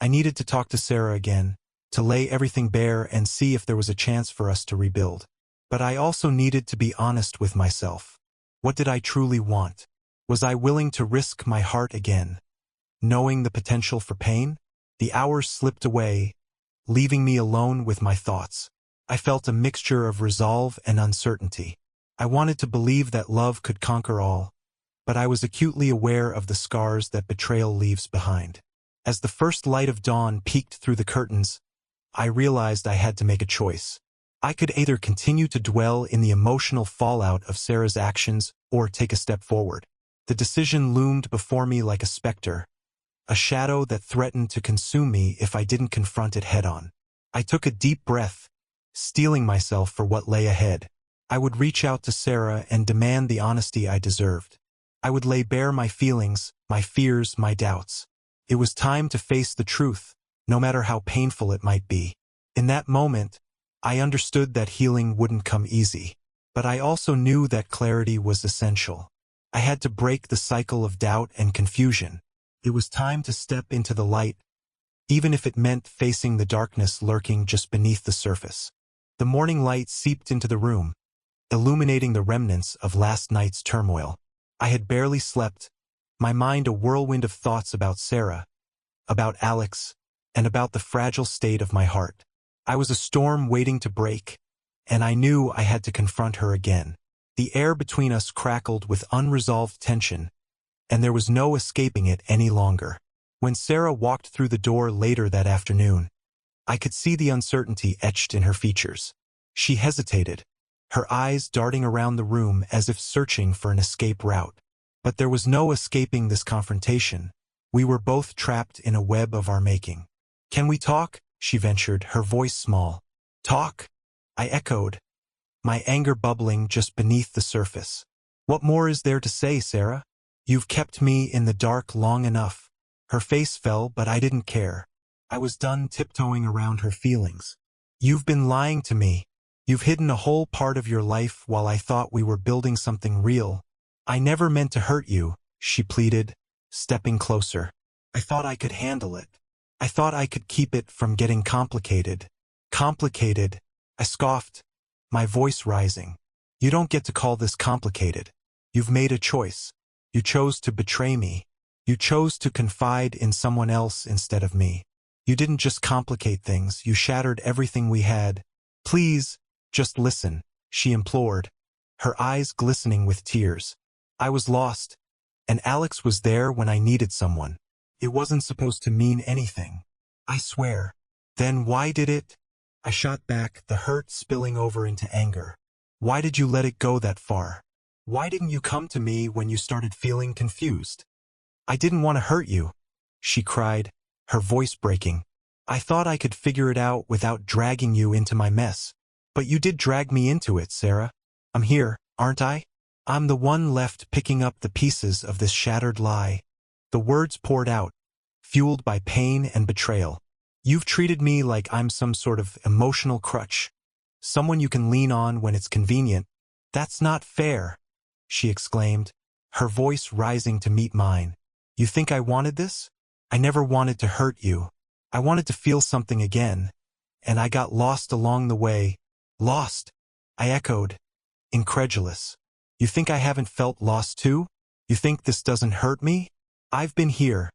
I needed to talk to Sarah again, to lay everything bare and see if there was a chance for us to rebuild. But I also needed to be honest with myself. What did I truly want? Was I willing to risk my heart again, knowing the potential for pain? The hours slipped away, leaving me alone with my thoughts. I felt a mixture of resolve and uncertainty. I wanted to believe that love could conquer all, but I was acutely aware of the scars that betrayal leaves behind. As the first light of dawn peeked through the curtains, I realized I had to make a choice. I could either continue to dwell in the emotional fallout of Sarah's actions or take a step forward. The decision loomed before me like a specter, a shadow that threatened to consume me if I didn't confront it head-on. I took a deep breath, steeling myself for what lay ahead. I would reach out to Sarah and demand the honesty I deserved. I would lay bare my feelings, my fears, my doubts. It was time to face the truth, no matter how painful it might be. In that moment, I understood that healing wouldn't come easy, but I also knew that clarity was essential. I had to break the cycle of doubt and confusion. It was time to step into the light, even if it meant facing the darkness lurking just beneath the surface. The morning light seeped into the room, illuminating the remnants of last night's turmoil. I had barely slept, my mind a whirlwind of thoughts about Sarah, about Alex, and about the fragile state of my heart. I was a storm waiting to break, and I knew I had to confront her again. The air between us crackled with unresolved tension, and there was no escaping it any longer. When Sarah walked through the door later that afternoon, I could see the uncertainty etched in her features. She hesitated, her eyes darting around the room as if searching for an escape route. But there was no escaping this confrontation. We were both trapped in a web of our making. "Can we talk?" she ventured, her voice small. "Talk?" I echoed, my anger bubbling just beneath the surface. "What more is there to say, Sarah? You've kept me in the dark long enough." Her face fell, but I didn't care. I was done tiptoeing around her feelings. "You've been lying to me. You've hidden a whole part of your life while I thought we were building something real. I never meant to hurt you," she pleaded, stepping closer. "I thought I could handle it. I thought I could keep it from getting complicated." "Complicated?" I scoffed, my voice rising. "You don't get to call this complicated. You've made a choice. You chose to betray me. You chose to confide in someone else instead of me. You didn't just complicate things, you shattered everything we had. Please, just listen," she implored, her eyes glistening with tears. I was lost, and Alex was there when I needed someone. It wasn't supposed to mean anything, I swear. "Then why did it?" I shot back, the hurt spilling over into anger. "Why did you let it go that far? Why didn't you come to me when you started feeling confused?" "I didn't want to hurt you," she cried, her voice breaking. "I thought I could figure it out without dragging you into my mess. But you did drag me into it, Sarah. I'm here, aren't I? I'm the one left picking up the pieces of this shattered lie." The words poured out, fueled by pain and betrayal. "You've treated me like I'm some sort of emotional crutch, someone you can lean on when it's convenient. That's not fair," she exclaimed, her voice rising to meet mine. "You think I wanted this? I never wanted to hurt you. I wanted to feel something again, and I got lost along the way." "Lost?" I echoed, incredulous. "You think I haven't felt lost too? You think this doesn't hurt me? I've been here,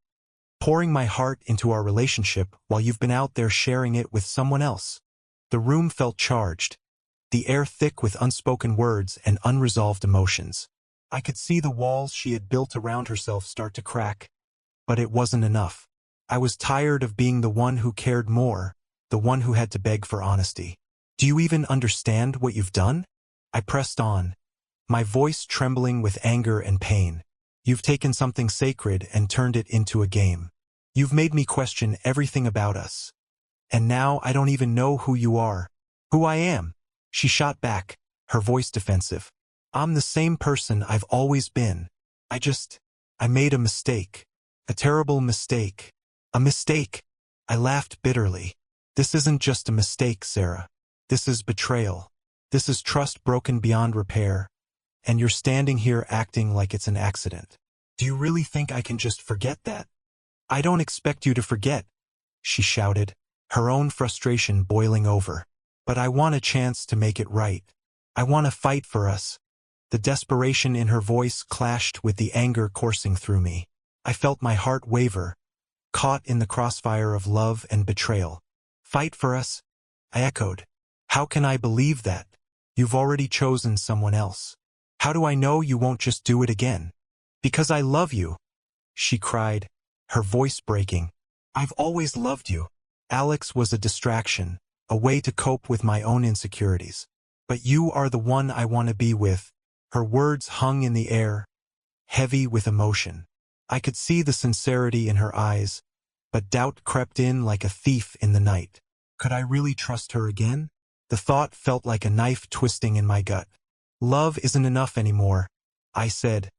pouring my heart into our relationship while you've been out there sharing it with someone else." The room felt charged, the air thick with unspoken words and unresolved emotions. I could see the walls she had built around herself start to crack, but it wasn't enough. I was tired of being the one who cared more, the one who had to beg for honesty. "Do you even understand what you've done?" I pressed on, my voice trembling with anger and pain. "You've taken something sacred and turned it into a game. You've made me question everything about us. And now I don't even know who you are, who I am." She shot back, her voice defensive. "I'm the same person I've always been. I made a mistake. A terrible mistake. A mistake." I laughed bitterly. "This isn't just a mistake, Sarah. This is betrayal. This is trust broken beyond repair. And you're standing here acting like it's an accident. Do you really think I can just forget that?" "I don't expect you to forget," she shouted, her own frustration boiling over. "But I want a chance to make it right. I want to fight for us." The desperation in her voice clashed with the anger coursing through me. I felt my heart waver, caught in the crossfire of love and betrayal. "Fight for us?" I echoed. "How can I believe that? You've already chosen someone else. How do I know you won't just do it again?" "Because I love you," she cried, her voice breaking. "I've always loved you. Alex was a distraction, a way to cope with my own insecurities. But you are the one I want to be with. Her words hung in the air, heavy with emotion. I could see the sincerity in her eyes, but doubt crept in like a thief in the night. Could I really trust her again? The thought felt like a knife twisting in my gut. Love isn't enough anymore, I said,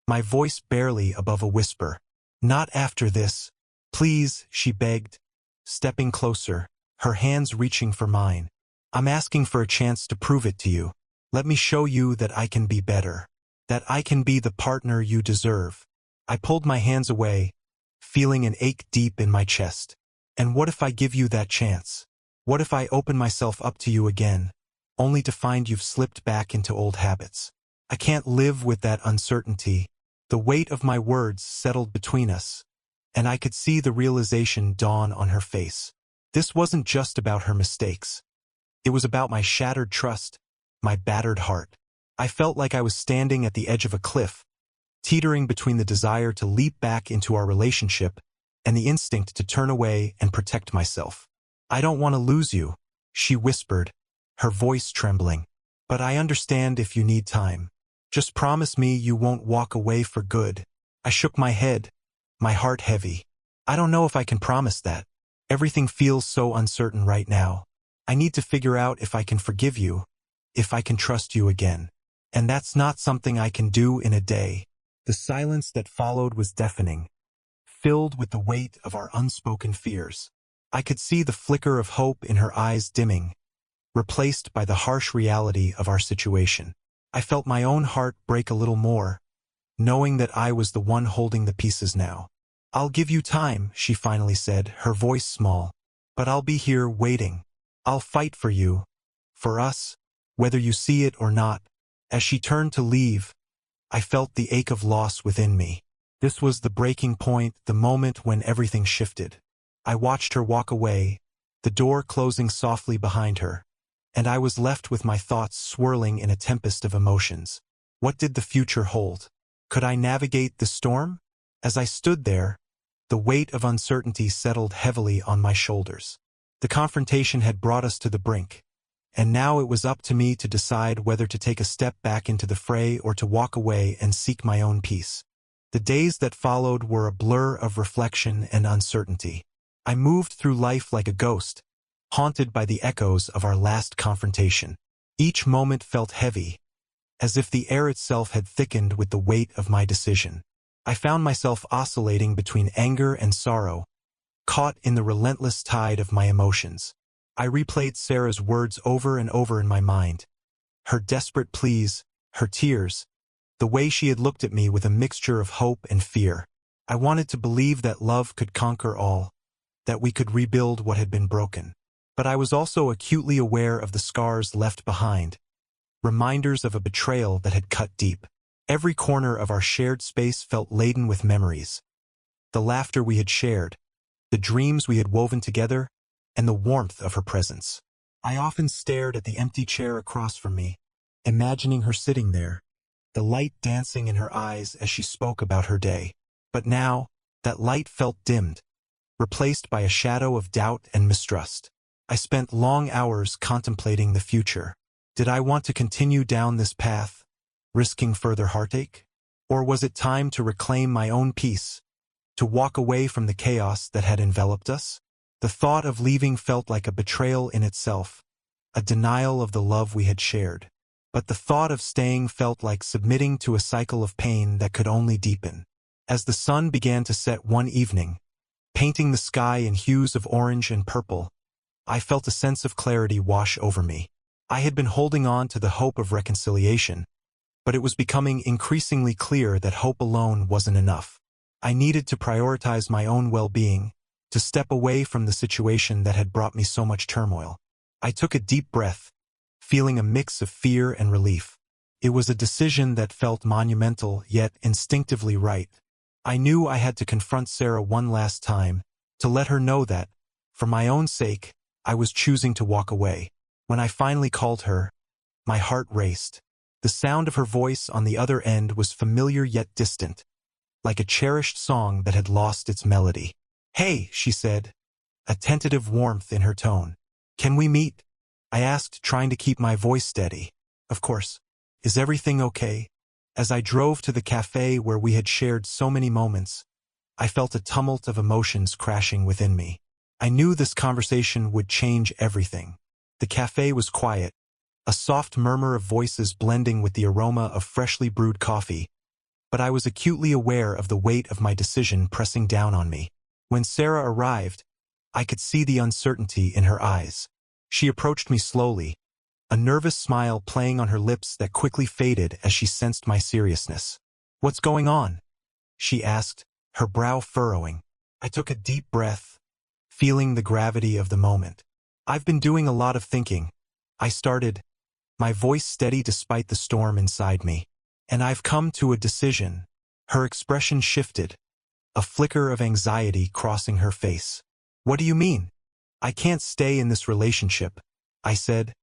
my voice barely above a whisper. Not after this. Please, she begged, stepping closer, her hands reaching for mine. I'm asking for a chance to prove it to you. Let me show you that I can be better, that I can be the partner you deserve. I pulled my hands away, feeling an ache deep in my chest. And what if I give you that chance? What if I open myself up to you again, only to find you've slipped back into old habits? I can't live with that uncertainty. The weight of my words settled between us, and I could see the realization dawn on her face. This wasn't just about her mistakes. It was about my shattered trust, my battered heart. I felt like I was standing at the edge of a cliff, teetering between the desire to leap back into our relationship and the instinct to turn away and protect myself. I don't want to lose you, she whispered, her voice trembling. But I understand if you need time. Just promise me you won't walk away for good. I shook my head, my heart heavy. I don't know if I can promise that. Everything feels so uncertain right now. I need to figure out if I can forgive you, if I can trust you again. And that's not something I can do in a day. The silence that followed was deafening, filled with the weight of our unspoken fears. I could see the flicker of hope in her eyes dimming, replaced by the harsh reality of our situation. I felt my own heart break a little more, knowing that I was the one holding the pieces now. I'll give you time, she finally said, her voice small. But I'll be here waiting. I'll fight for you, for us, whether you see it or not. As she turned to leave, I felt the ache of loss within me. This was the breaking point, the moment when everything shifted. I watched her walk away, the door closing softly behind her, and I was left with my thoughts swirling in a tempest of emotions. What did the future hold? Could I navigate the storm? As I stood there, the weight of uncertainty settled heavily on my shoulders. The confrontation had brought us to the brink, and now it was up to me to decide whether to take a step back into the fray or to walk away and seek my own peace. The days that followed were a blur of reflection and uncertainty. I moved through life like a ghost, haunted by the echoes of our last confrontation. Each moment felt heavy, as if the air itself had thickened with the weight of my decision. I found myself oscillating between anger and sorrow, caught in the relentless tide of my emotions. I replayed Sarah's words over and over in my mind. Her desperate pleas, her tears, the way she had looked at me with a mixture of hope and fear. I wanted to believe that love could conquer all, that we could rebuild what had been broken. But I was also acutely aware of the scars left behind, reminders of a betrayal that had cut deep. Every corner of our shared space felt laden with memories. The laughter we had shared, the dreams we had woven together, and the warmth of her presence. I often stared at the empty chair across from me, imagining her sitting there, the light dancing in her eyes as she spoke about her day. But now, that light felt dimmed, replaced by a shadow of doubt and mistrust. I spent long hours contemplating the future. Did I want to continue down this path, risking further heartache? Or was it time to reclaim my own peace, to walk away from the chaos that had enveloped us? The thought of leaving felt like a betrayal in itself, a denial of the love we had shared. But the thought of staying felt like submitting to a cycle of pain that could only deepen. As the sun began to set one evening, painting the sky in hues of orange and purple, I felt a sense of clarity wash over me. I had been holding on to the hope of reconciliation, but it was becoming increasingly clear that hope alone wasn't enough. I needed to prioritize my own well-being, to step away from the situation that had brought me so much turmoil. I took a deep breath, feeling a mix of fear and relief. It was a decision that felt monumental yet instinctively right. I knew I had to confront Sarah one last time, to let her know that, for my own sake, I was choosing to walk away. When I finally called her, my heart raced. The sound of her voice on the other end was familiar yet distant, like a cherished song that had lost its melody. "Hey," she said, a tentative warmth in her tone. Can we meet? I asked, trying to keep my voice steady. Of course. Is everything okay? As I drove to the cafe where we had shared so many moments, I felt a tumult of emotions crashing within me. I knew this conversation would change everything. The cafe was quiet, a soft murmur of voices blending with the aroma of freshly brewed coffee, but I was acutely aware of the weight of my decision pressing down on me. When Sarah arrived, I could see the uncertainty in her eyes. She approached me slowly, a nervous smile playing on her lips that quickly faded as she sensed my seriousness. "What's going on?" she asked, her brow furrowing. I took a deep breath, feeling the gravity of the moment. "I've been doing a lot of thinking," I started, my voice steady despite the storm inside me. "And I've come to a decision." Her expression shifted, a flicker of anxiety crossing her face. "What do you mean?" "I can't stay in this relationship," I said,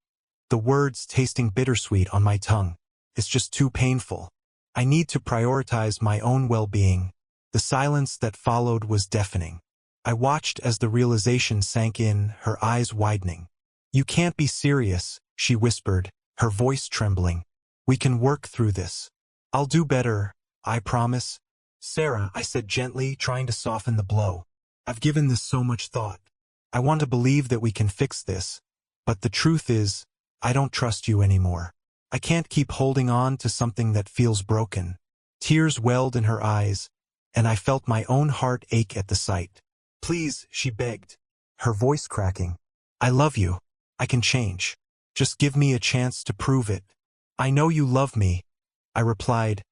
the words tasting bittersweet on my tongue. "It's just too painful. I need to prioritize my own well-being." The silence that followed was deafening. I watched as the realization sank in, her eyes widening. "You can't be serious," she whispered, her voice trembling. "We can work through this. I'll do better, I promise." "Sarah," I said gently, trying to soften the blow. "I've given this so much thought. I want to believe that we can fix this, but the truth is, I don't trust you anymore. I can't keep holding on to something that feels broken." Tears welled in her eyes, and I felt my own heart ache at the sight. "Please," she begged, her voice cracking. "I love you. I can change. Just give me a chance to prove it." "I know you love me," I replied,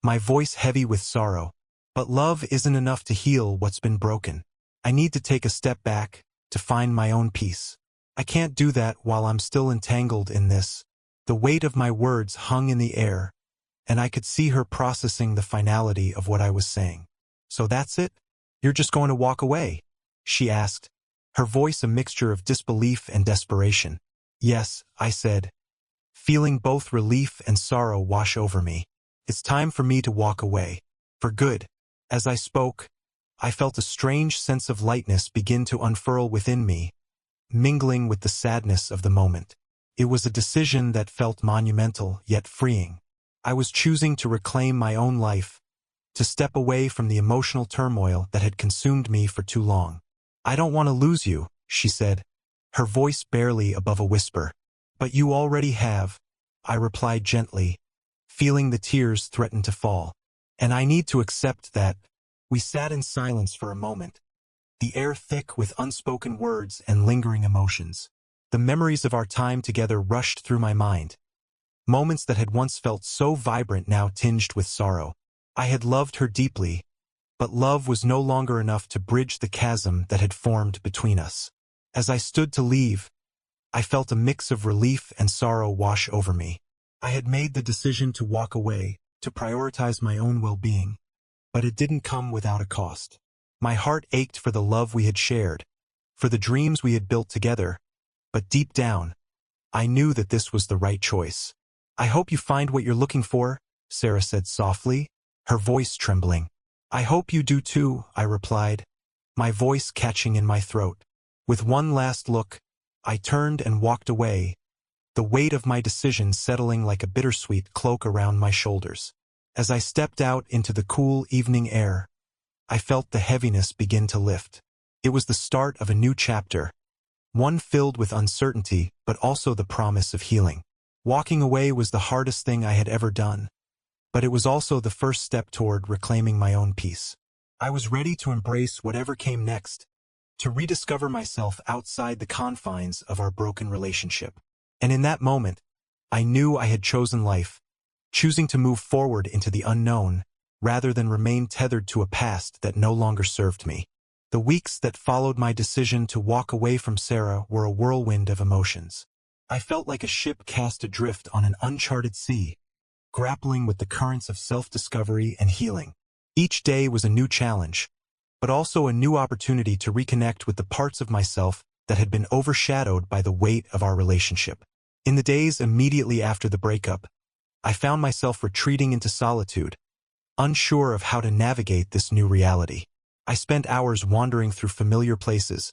my voice heavy with sorrow. "But love isn't enough to heal what's been broken. I need to take a step back, to find my own peace. I can't do that while I'm still entangled in this." The weight of my words hung in the air, and I could see her processing the finality of what I was saying. "So that's it? You're just going to walk away?" she asked, her voice a mixture of disbelief and desperation. "Yes," I said, feeling both relief and sorrow wash over me. "It's time for me to walk away. For good." As I spoke, I felt a strange sense of lightness begin to unfurl within me, mingling with the sadness of the moment. It was a decision that felt monumental yet freeing. I was choosing to reclaim my own life, to step away from the emotional turmoil that had consumed me for too long. "I don't want to lose you," she said, her voice barely above a whisper. "But you already have," I replied gently, feeling the tears threaten to fall. "And I need to accept that." We sat in silence for a moment, the air thick with unspoken words and lingering emotions. The memories of our time together rushed through my mind, moments that had once felt so vibrant now tinged with sorrow. I had loved her deeply, but love was no longer enough to bridge the chasm that had formed between us. As I stood to leave, I felt a mix of relief and sorrow wash over me. I had made the decision to walk away, to prioritize my own well-being, but it didn't come without a cost. My heart ached for the love we had shared, for the dreams we had built together, but deep down, I knew that this was the right choice. "I hope you find what you're looking for," Sarah said softly, her voice trembling. "I hope you do too," I replied, my voice catching in my throat. With one last look, I turned and walked away, the weight of my decision settling like a bittersweet cloak around my shoulders. As I stepped out into the cool evening air, I felt the heaviness begin to lift. It was the start of a new chapter, one filled with uncertainty but also the promise of healing. Walking away was the hardest thing I had ever done, but it was also the first step toward reclaiming my own peace. I was ready to embrace whatever came next, to rediscover myself outside the confines of our broken relationship. And in that moment, I knew I had chosen life, choosing to move forward into the unknown, rather than remain tethered to a past that no longer served me. The weeks that followed my decision to walk away from Sarah were a whirlwind of emotions. I felt like a ship cast adrift on an uncharted sea, grappling with the currents of self-discovery and healing. Each day was a new challenge, but also a new opportunity to reconnect with the parts of myself that had been overshadowed by the weight of our relationship. In the days immediately after the breakup, I found myself retreating into solitude, unsure of how to navigate this new reality. I spent hours wandering through familiar places,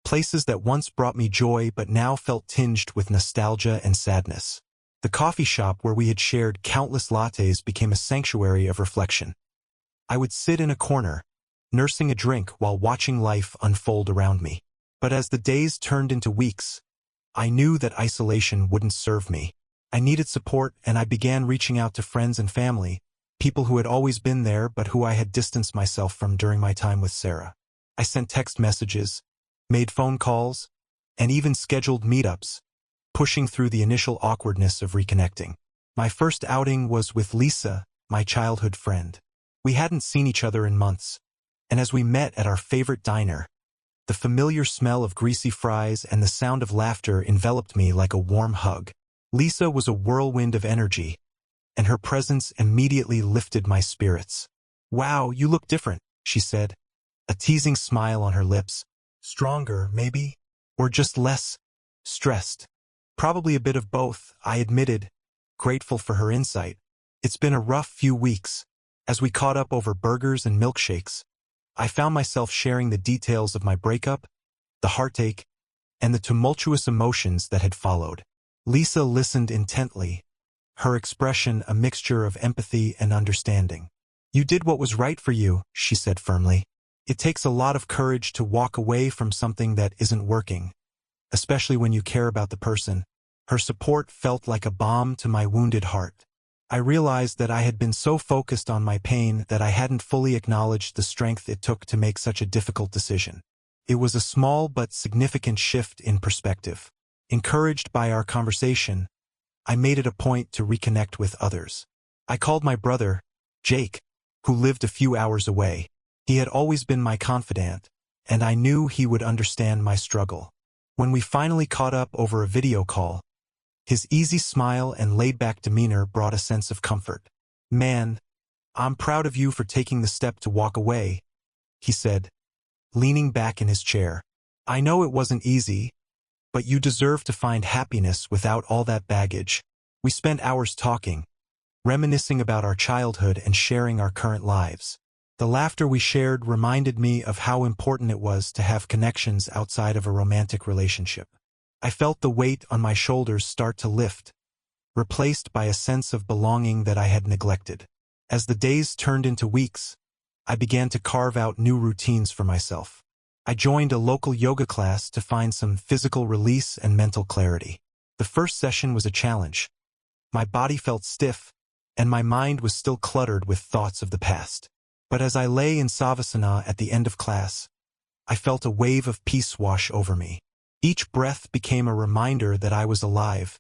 places that once brought me joy but now felt tinged with nostalgia and sadness. The coffee shop where we had shared countless lattes became a sanctuary of reflection. I would sit in a corner, nursing a drink while watching life unfold around me. But as the days turned into weeks, I knew that isolation wouldn't serve me. I needed support, and I began reaching out to friends and family, people who had always been there but who I had distanced myself from during my time with Sarah. I sent text messages, made phone calls, and even scheduled meetups, pushing through the initial awkwardness of reconnecting. My first outing was with Lisa, my childhood friend. We hadn't seen each other in months, and as we met at our favorite diner, the familiar smell of greasy fries and the sound of laughter enveloped me like a warm hug. Lisa was a whirlwind of energy, and her presence immediately lifted my spirits. "Wow, you look different," she said, a teasing smile on her lips. "Stronger, maybe? Or just less stressed?" "Probably a bit of both," I admitted, grateful for her insight. "It's been a rough few weeks." As we caught up over burgers and milkshakes, I found myself sharing the details of my breakup, the heartache, and the tumultuous emotions that had followed. Lisa listened intently, her expression a mixture of empathy and understanding. "You did what was right for you," she said firmly. "It takes a lot of courage to walk away from something that isn't working, especially when you care about the person." Her support felt like a balm to my wounded heart. I realized that I had been so focused on my pain that I hadn't fully acknowledged the strength it took to make such a difficult decision. It was a small but significant shift in perspective. Encouraged by our conversation, I made it a point to reconnect with others. I called my brother, Jake, who lived a few hours away. He had always been my confidant, and I knew he would understand my struggle. When we finally caught up over a video call, his easy smile and laid-back demeanor brought a sense of comfort. "Man, I'm proud of you for taking the step to walk away," he said, leaning back in his chair. "I know it wasn't easy, but you deserve to find happiness without all that baggage." We spent hours talking, reminiscing about our childhood and sharing our current lives. The laughter we shared reminded me of how important it was to have connections outside of a romantic relationship. I felt the weight on my shoulders start to lift, replaced by a sense of belonging that I had neglected. As the days turned into weeks, I began to carve out new routines for myself. I joined a local yoga class to find some physical release and mental clarity. The first session was a challenge. My body felt stiff, and my mind was still cluttered with thoughts of the past. But as I lay in Savasana at the end of class, I felt a wave of peace wash over me. Each breath became a reminder that I was alive,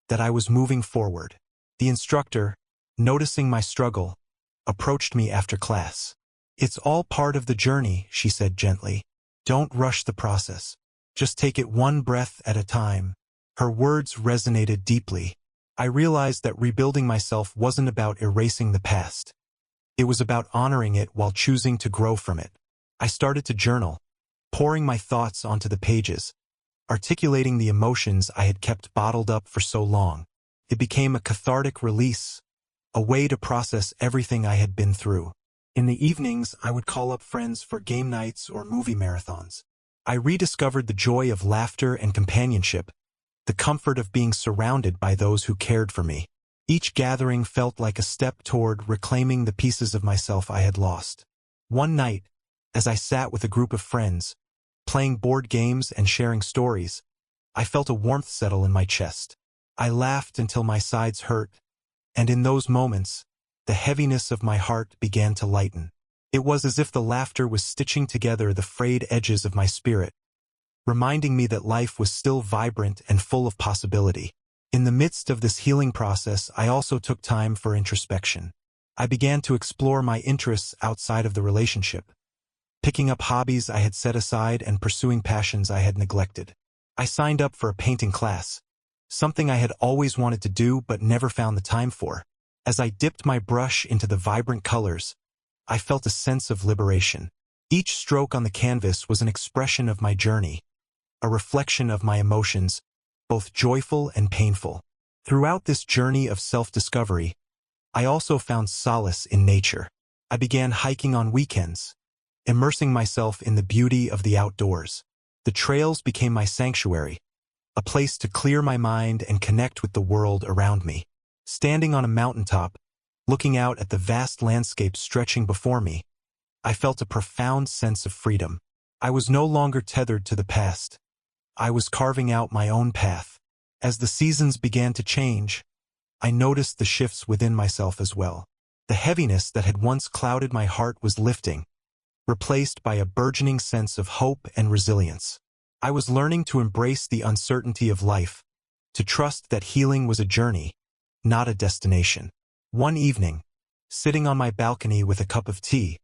that I was moving forward. The instructor, noticing my struggle, approached me after class. "It's all part of the journey," she said gently. "Don't rush the process. Just take it one breath at a time." Her words resonated deeply. I realized that rebuilding myself wasn't about erasing the past. It was about honoring it while choosing to grow from it. I started to journal, pouring my thoughts onto the pages, articulating the emotions I had kept bottled up for so long. It became a cathartic release, a way to process everything I had been through. In the evenings, I would call up friends for game nights or movie marathons. I rediscovered the joy of laughter and companionship, the comfort of being surrounded by those who cared for me. Each gathering felt like a step toward reclaiming the pieces of myself I had lost. One night, as I sat with a group of friends, playing board games and sharing stories, I felt a warmth settle in my chest. I laughed until my sides hurt, and in those moments, the heaviness of my heart began to lighten. It was as if the laughter was stitching together the frayed edges of my spirit, reminding me that life was still vibrant and full of possibility. In the midst of this healing process, I also took time for introspection. I began to explore my interests outside of the relationship, picking up hobbies I had set aside and pursuing passions I had neglected. I signed up for a painting class, something I had always wanted to do but never found the time for. As I dipped my brush into the vibrant colors, I felt a sense of liberation. Each stroke on the canvas was an expression of my journey, a reflection of my emotions, both joyful and painful. Throughout this journey of self-discovery, I also found solace in nature. I began hiking on weekends, immersing myself in the beauty of the outdoors. The trails became my sanctuary, a place to clear my mind and connect with the world around me. Standing on a mountaintop, looking out at the vast landscape stretching before me, I felt a profound sense of freedom. I was no longer tethered to the past. I was carving out my own path. As the seasons began to change, I noticed the shifts within myself as well. The heaviness that had once clouded my heart was lifting, replaced by a burgeoning sense of hope and resilience. I was learning to embrace the uncertainty of life, to trust that healing was a journey, not a destination. One evening, sitting on my balcony with a cup of tea,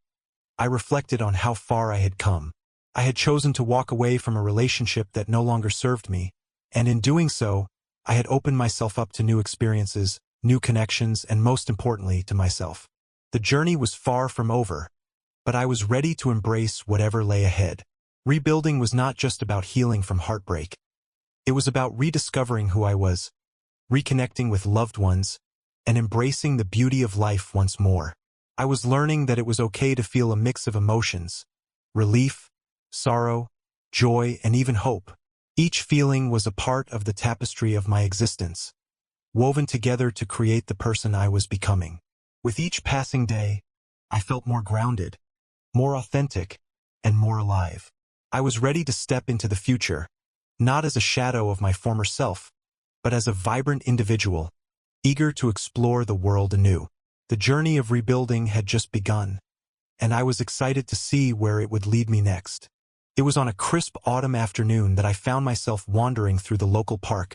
I reflected on how far I had come. I had chosen to walk away from a relationship that no longer served me, and in doing so, I had opened myself up to new experiences, new connections, and most importantly, to myself. The journey was far from over, but I was ready to embrace whatever lay ahead. Rebuilding was not just about healing from heartbreak. It was about rediscovering who I was, reconnecting with loved ones, and embracing the beauty of life once more. I was learning that it was okay to feel a mix of emotions: relief, sorrow, joy, and even hope. Each feeling was a part of the tapestry of my existence, woven together to create the person I was becoming. With each passing day, I felt more grounded, more authentic, and more alive. I was ready to step into the future, not as a shadow of my former self, but as a vibrant individual, eager to explore the world anew. The journey of rebuilding had just begun, and I was excited to see where it would lead me next. It was on a crisp autumn afternoon that I found myself wandering through the local park,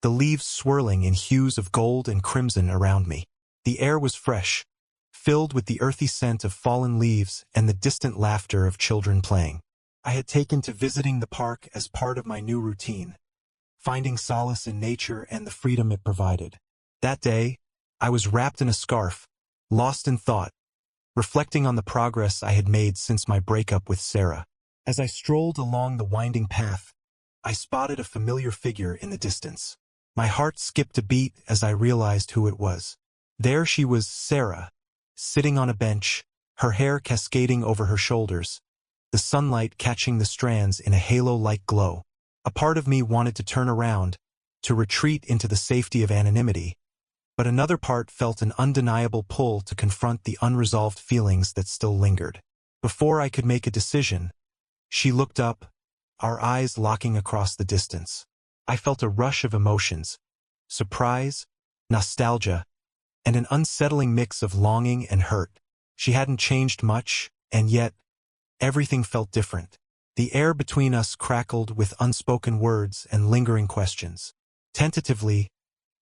the leaves swirling in hues of gold and crimson around me. The air was fresh, filled with the earthy scent of fallen leaves and the distant laughter of children playing. I had taken to visiting the park as part of my new routine, finding solace in nature and the freedom it provided. That day, I was wrapped in a scarf, lost in thought, reflecting on the progress I had made since my breakup with Sarah. As I strolled along the winding path, I spotted a familiar figure in the distance. My heart skipped a beat as I realized who it was. There she was, Sarah, sitting on a bench, her hair cascading over her shoulders, the sunlight catching the strands in a halo-like glow. A part of me wanted to turn around, to retreat into the safety of anonymity, but another part felt an undeniable pull to confront the unresolved feelings that still lingered. Before I could make a decision, she looked up, our eyes locking across the distance. I felt a rush of emotions: surprise, nostalgia, and an unsettling mix of longing and hurt. She hadn't changed much, and yet, everything felt different. The air between us crackled with unspoken words and lingering questions. Tentatively,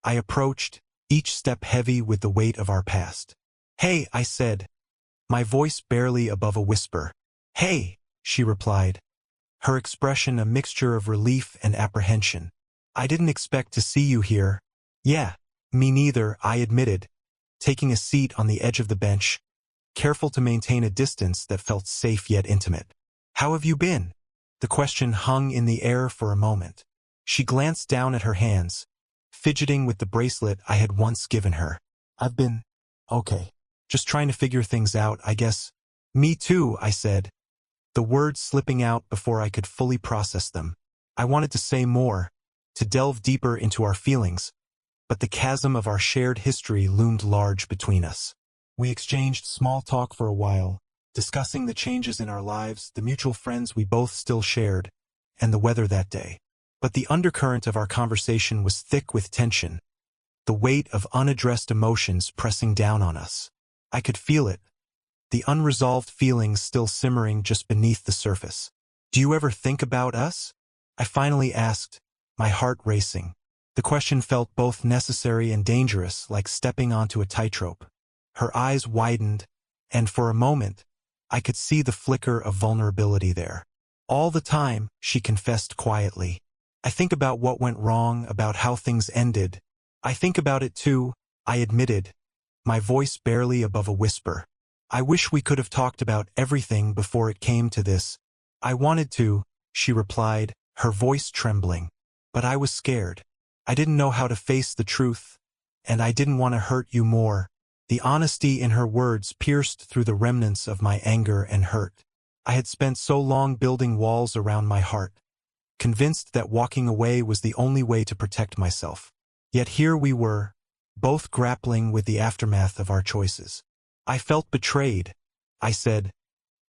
I approached, each step heavy with the weight of our past. "Hey," I said, my voice barely above a whisper. "Hey," she replied, her expression a mixture of relief and apprehension. "I didn't expect to see you here." "Yeah, me neither," I admitted, taking a seat on the edge of the bench, careful to maintain a distance that felt safe yet intimate. "How have you been?" The question hung in the air for a moment. She glanced down at her hands, fidgeting with the bracelet I had once given her. "I've been okay. Just trying to figure things out, I guess." "Me too," I said, the words slipping out before I could fully process them. I wanted to say more, to delve deeper into our feelings, but the chasm of our shared history loomed large between us. We exchanged small talk for a while, discussing the changes in our lives, the mutual friends we both still shared, and the weather that day. But the undercurrent of our conversation was thick with tension, the weight of unaddressed emotions pressing down on us. I could feel it, the unresolved feelings still simmering just beneath the surface. "Do you ever think about us?" I finally asked, my heart racing. The question felt both necessary and dangerous, like stepping onto a tightrope. Her eyes widened, and for a moment, I could see the flicker of vulnerability there. "All the time," she confessed quietly. "I think about what went wrong, about how things ended." "I think about it too," I admitted, my voice barely above a whisper. "I wish we could have talked about everything before it came to this." "I wanted to," she replied, her voice trembling. "But I was scared. I didn't know how to face the truth, and I didn't want to hurt you more." The honesty in her words pierced through the remnants of my anger and hurt. I had spent so long building walls around my heart, convinced that walking away was the only way to protect myself. Yet here we were, both grappling with the aftermath of our choices. I felt betrayed, I said,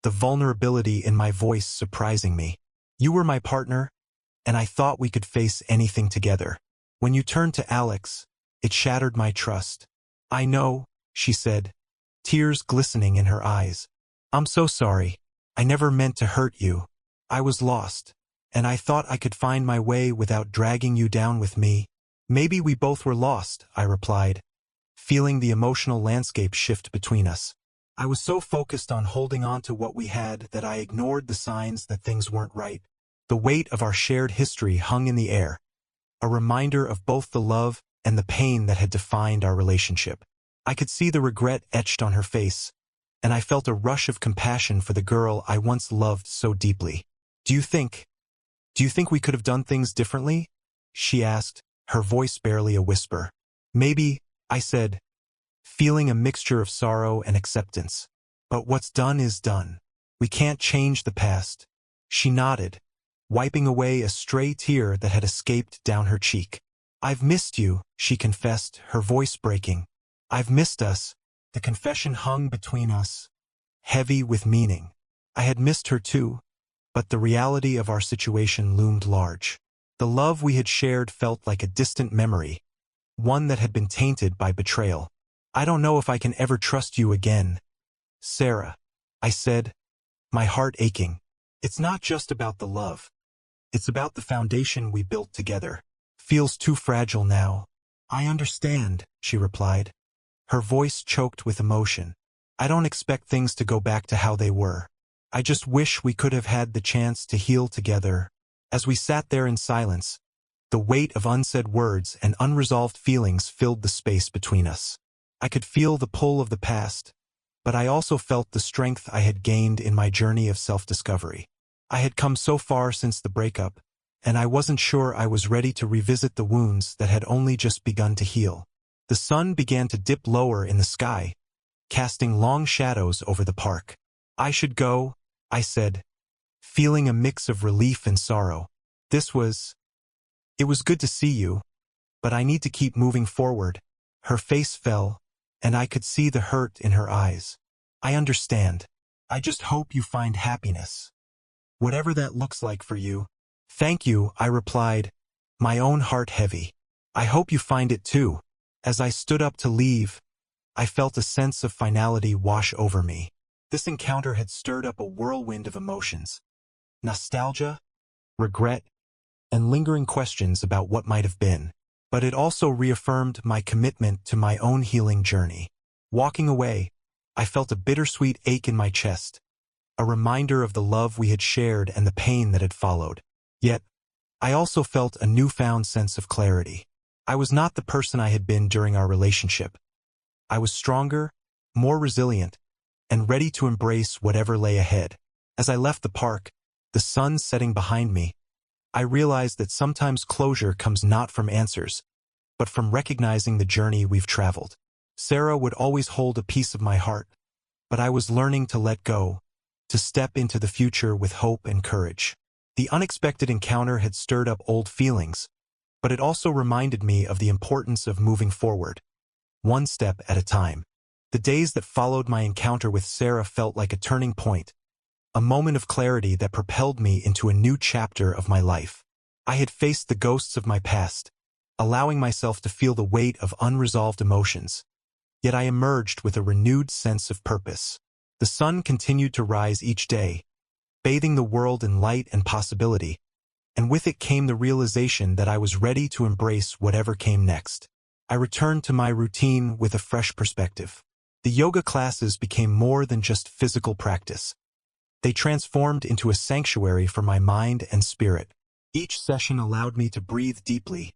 the vulnerability in my voice surprising me. You were my partner, and I thought we could face anything together. When you turned to Alex, it shattered my trust. I know, she said, tears glistening in her eyes. I'm so sorry. I never meant to hurt you. I was lost, and I thought I could find my way without dragging you down with me. Maybe we both were lost, I replied, feeling the emotional landscape shift between us. I was so focused on holding on to what we had that I ignored the signs that things weren't right. The weight of our shared history hung in the air, a reminder of both the love and the pain that had defined our relationship. I could see the regret etched on her face, and I felt a rush of compassion for the girl I once loved so deeply. Do you think we could have done things differently? She asked, her voice barely a whisper. Maybe, I said, feeling a mixture of sorrow and acceptance. But what's done is done. We can't change the past. She nodded, wiping away a stray tear that had escaped down her cheek. I've missed you, she confessed, her voice breaking. I've missed us. The confession hung between us, heavy with meaning. I had missed her too, but the reality of our situation loomed large. The love we had shared felt like a distant memory, one that had been tainted by betrayal. I don't know if I can ever trust you again, Sarah, I said, my heart aching. It's not just about the love. It's about the foundation we built together. Feels too fragile now. I understand, she replied, her voice choked with emotion. I don't expect things to go back to how they were. I just wish we could have had the chance to heal together. As we sat there in silence, the weight of unsaid words and unresolved feelings filled the space between us. I could feel the pull of the past, but I also felt the strength I had gained in my journey of self-discovery. I had come so far since the breakup, and I wasn't sure I was ready to revisit the wounds that had only just begun to heal. The sun began to dip lower in the sky, casting long shadows over the park. I should go, I said, feeling a mix of relief and sorrow. It was good to see you, but I need to keep moving forward. Her face fell, and I could see the hurt in her eyes. I understand. I just hope you find happiness, whatever that looks like for you. Thank you, I replied, my own heart heavy. I hope you find it too. As I stood up to leave, I felt a sense of finality wash over me. This encounter had stirred up a whirlwind of emotions. Nostalgia, regret, and lingering questions about what might have been. But it also reaffirmed my commitment to my own healing journey. Walking away, I felt a bittersweet ache in my chest, a reminder of the love we had shared and the pain that had followed. Yet, I also felt a newfound sense of clarity. I was not the person I had been during our relationship. I was stronger, more resilient, and ready to embrace whatever lay ahead. As I left the park, the sun setting behind me, I realized that sometimes closure comes not from answers, but from recognizing the journey we've traveled. Sarah would always hold a piece of my heart, but I was learning to let go, to step into the future with hope and courage. The unexpected encounter had stirred up old feelings, but it also reminded me of the importance of moving forward, one step at a time. The days that followed my encounter with Sarah felt like a turning point, a moment of clarity that propelled me into a new chapter of my life. I had faced the ghosts of my past, allowing myself to feel the weight of unresolved emotions. Yet I emerged with a renewed sense of purpose. The sun continued to rise each day, bathing the world in light and possibility, and with it came the realization that I was ready to embrace whatever came next. I returned to my routine with a fresh perspective. The yoga classes became more than just physical practice. They transformed into a sanctuary for my mind and spirit. Each session allowed me to breathe deeply,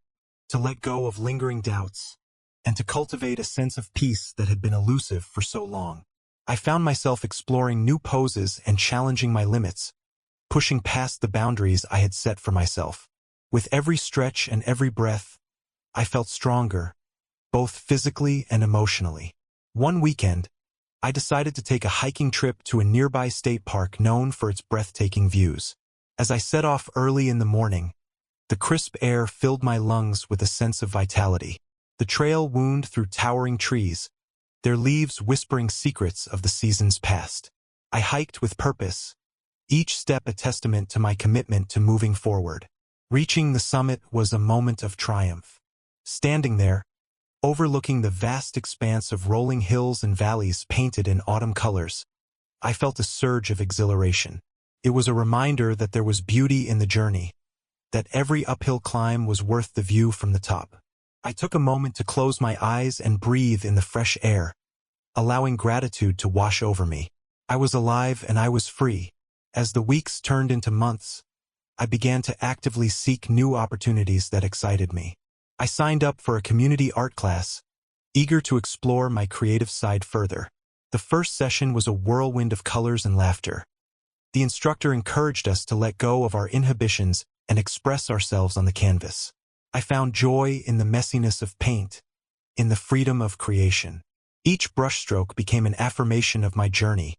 to let go of lingering doubts, and to cultivate a sense of peace that had been elusive for so long. I found myself exploring new poses and challenging my limits, pushing past the boundaries I had set for myself. With every stretch and every breath, I felt stronger, both physically and emotionally. One weekend, I decided to take a hiking trip to a nearby state park known for its breathtaking views. As I set off early in the morning, the crisp air filled my lungs with a sense of vitality. The trail wound through towering trees, their leaves whispering secrets of the seasons past. I hiked with purpose, each step a testament to my commitment to moving forward. Reaching the summit was a moment of triumph. Standing there, overlooking the vast expanse of rolling hills and valleys painted in autumn colors, I felt a surge of exhilaration. It was a reminder that there was beauty in the journey, that every uphill climb was worth the view from the top. I took a moment to close my eyes and breathe in the fresh air, allowing gratitude to wash over me. I was alive and I was free. As the weeks turned into months, I began to actively seek new opportunities that excited me. I signed up for a community art class, eager to explore my creative side further. The first session was a whirlwind of colors and laughter. The instructor encouraged us to let go of our inhibitions and express ourselves on the canvas. I found joy in the messiness of paint, in the freedom of creation. Each brushstroke became an affirmation of my journey,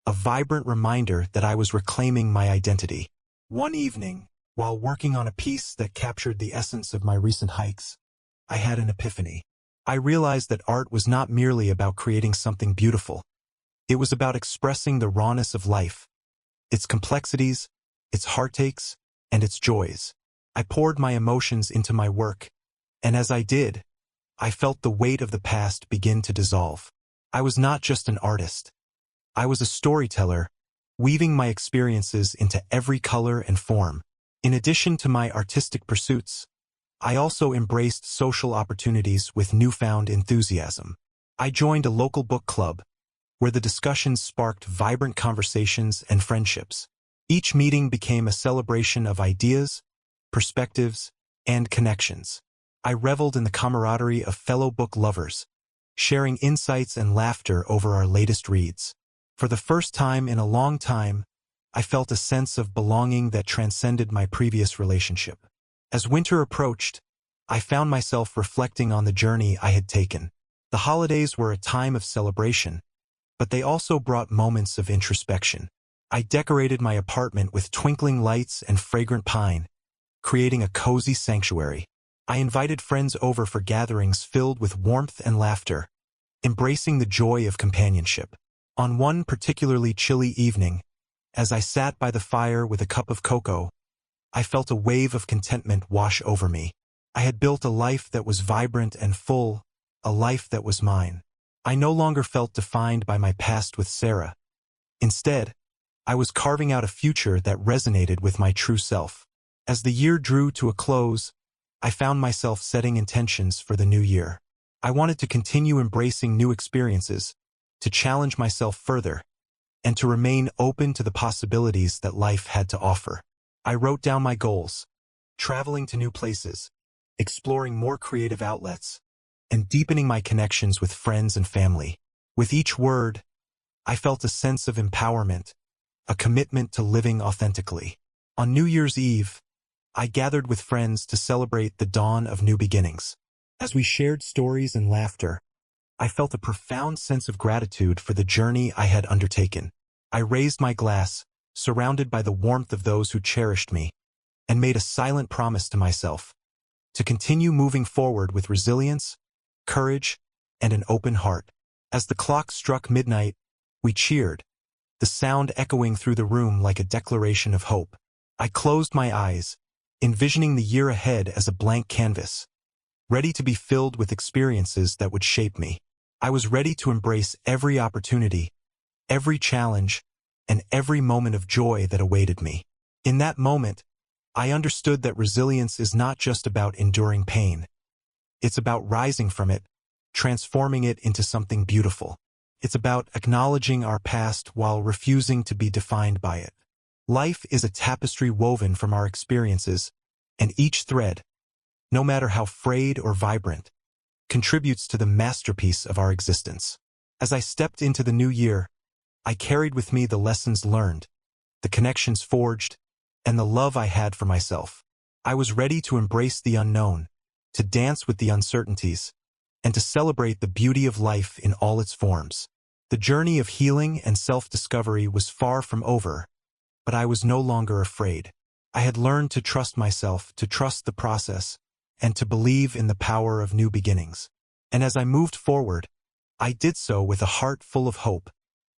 a vibrant reminder that I was reclaiming my identity. One evening, while working on a piece that captured the essence of my recent hikes, I had an epiphany. I realized that art was not merely about creating something beautiful. It was about expressing the rawness of life, its complexities, its heartaches, and its joys. I poured my emotions into my work, and as I did, I felt the weight of the past begin to dissolve. I was not just an artist. I was a storyteller, weaving my experiences into every color and form. In addition to my artistic pursuits, I also embraced social opportunities with newfound enthusiasm. I joined a local book club, where the discussions sparked vibrant conversations and friendships. Each meeting became a celebration of ideas, perspectives, and connections. I reveled in the camaraderie of fellow book lovers, sharing insights and laughter over our latest reads. For the first time in a long time, I felt a sense of belonging that transcended my previous relationship. As winter approached, I found myself reflecting on the journey I had taken. The holidays were a time of celebration, but they also brought moments of introspection. I decorated my apartment with twinkling lights and fragrant pine, creating a cozy sanctuary. I invited friends over for gatherings filled with warmth and laughter, embracing the joy of companionship. On one particularly chilly evening, as I sat by the fire with a cup of cocoa, I felt a wave of contentment wash over me. I had built a life that was vibrant and full, a life that was mine. I no longer felt defined by my past with Sarah. Instead, I was carving out a future that resonated with my true self. As the year drew to a close, I found myself setting intentions for the new year. I wanted to continue embracing new experiences, to challenge myself further, and to remain open to the possibilities that life had to offer. I wrote down my goals, traveling to new places, exploring more creative outlets, and deepening my connections with friends and family. With each word, I felt a sense of empowerment, a commitment to living authentically. On New Year's Eve, I gathered with friends to celebrate the dawn of new beginnings. As we shared stories and laughter, I felt a profound sense of gratitude for the journey I had undertaken. I raised my glass, surrounded by the warmth of those who cherished me, and made a silent promise to myself to continue moving forward with resilience, courage, and an open heart. As the clock struck midnight, we cheered, the sound echoing through the room like a declaration of hope. I closed my eyes, envisioning the year ahead as a blank canvas, ready to be filled with experiences that would shape me. I was ready to embrace every opportunity, every challenge, and every moment of joy that awaited me. In that moment, I understood that resilience is not just about enduring pain. It's about rising from it, transforming it into something beautiful. It's about acknowledging our past while refusing to be defined by it. Life is a tapestry woven from our experiences, and each thread, no matter how frayed or vibrant, contributes to the masterpiece of our existence. As I stepped into the new year, I carried with me the lessons learned, the connections forged, and the love I had for myself. I was ready to embrace the unknown, to dance with the uncertainties, and to celebrate the beauty of life in all its forms. The journey of healing and self-discovery was far from over, but I was no longer afraid. I had learned to trust myself, to trust the process, and to believe in the power of new beginnings. And as I moved forward, I did so with a heart full of hope,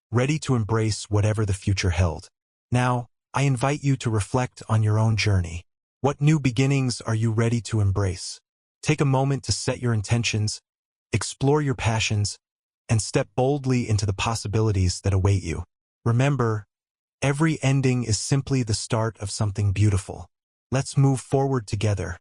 ready to embrace whatever the future held. Now, I invite you to reflect on your own journey. What new beginnings are you ready to embrace? Take a moment to set your intentions, explore your passions, and step boldly into the possibilities that await you. Remember, every ending is simply the start of something beautiful. Let's move forward together,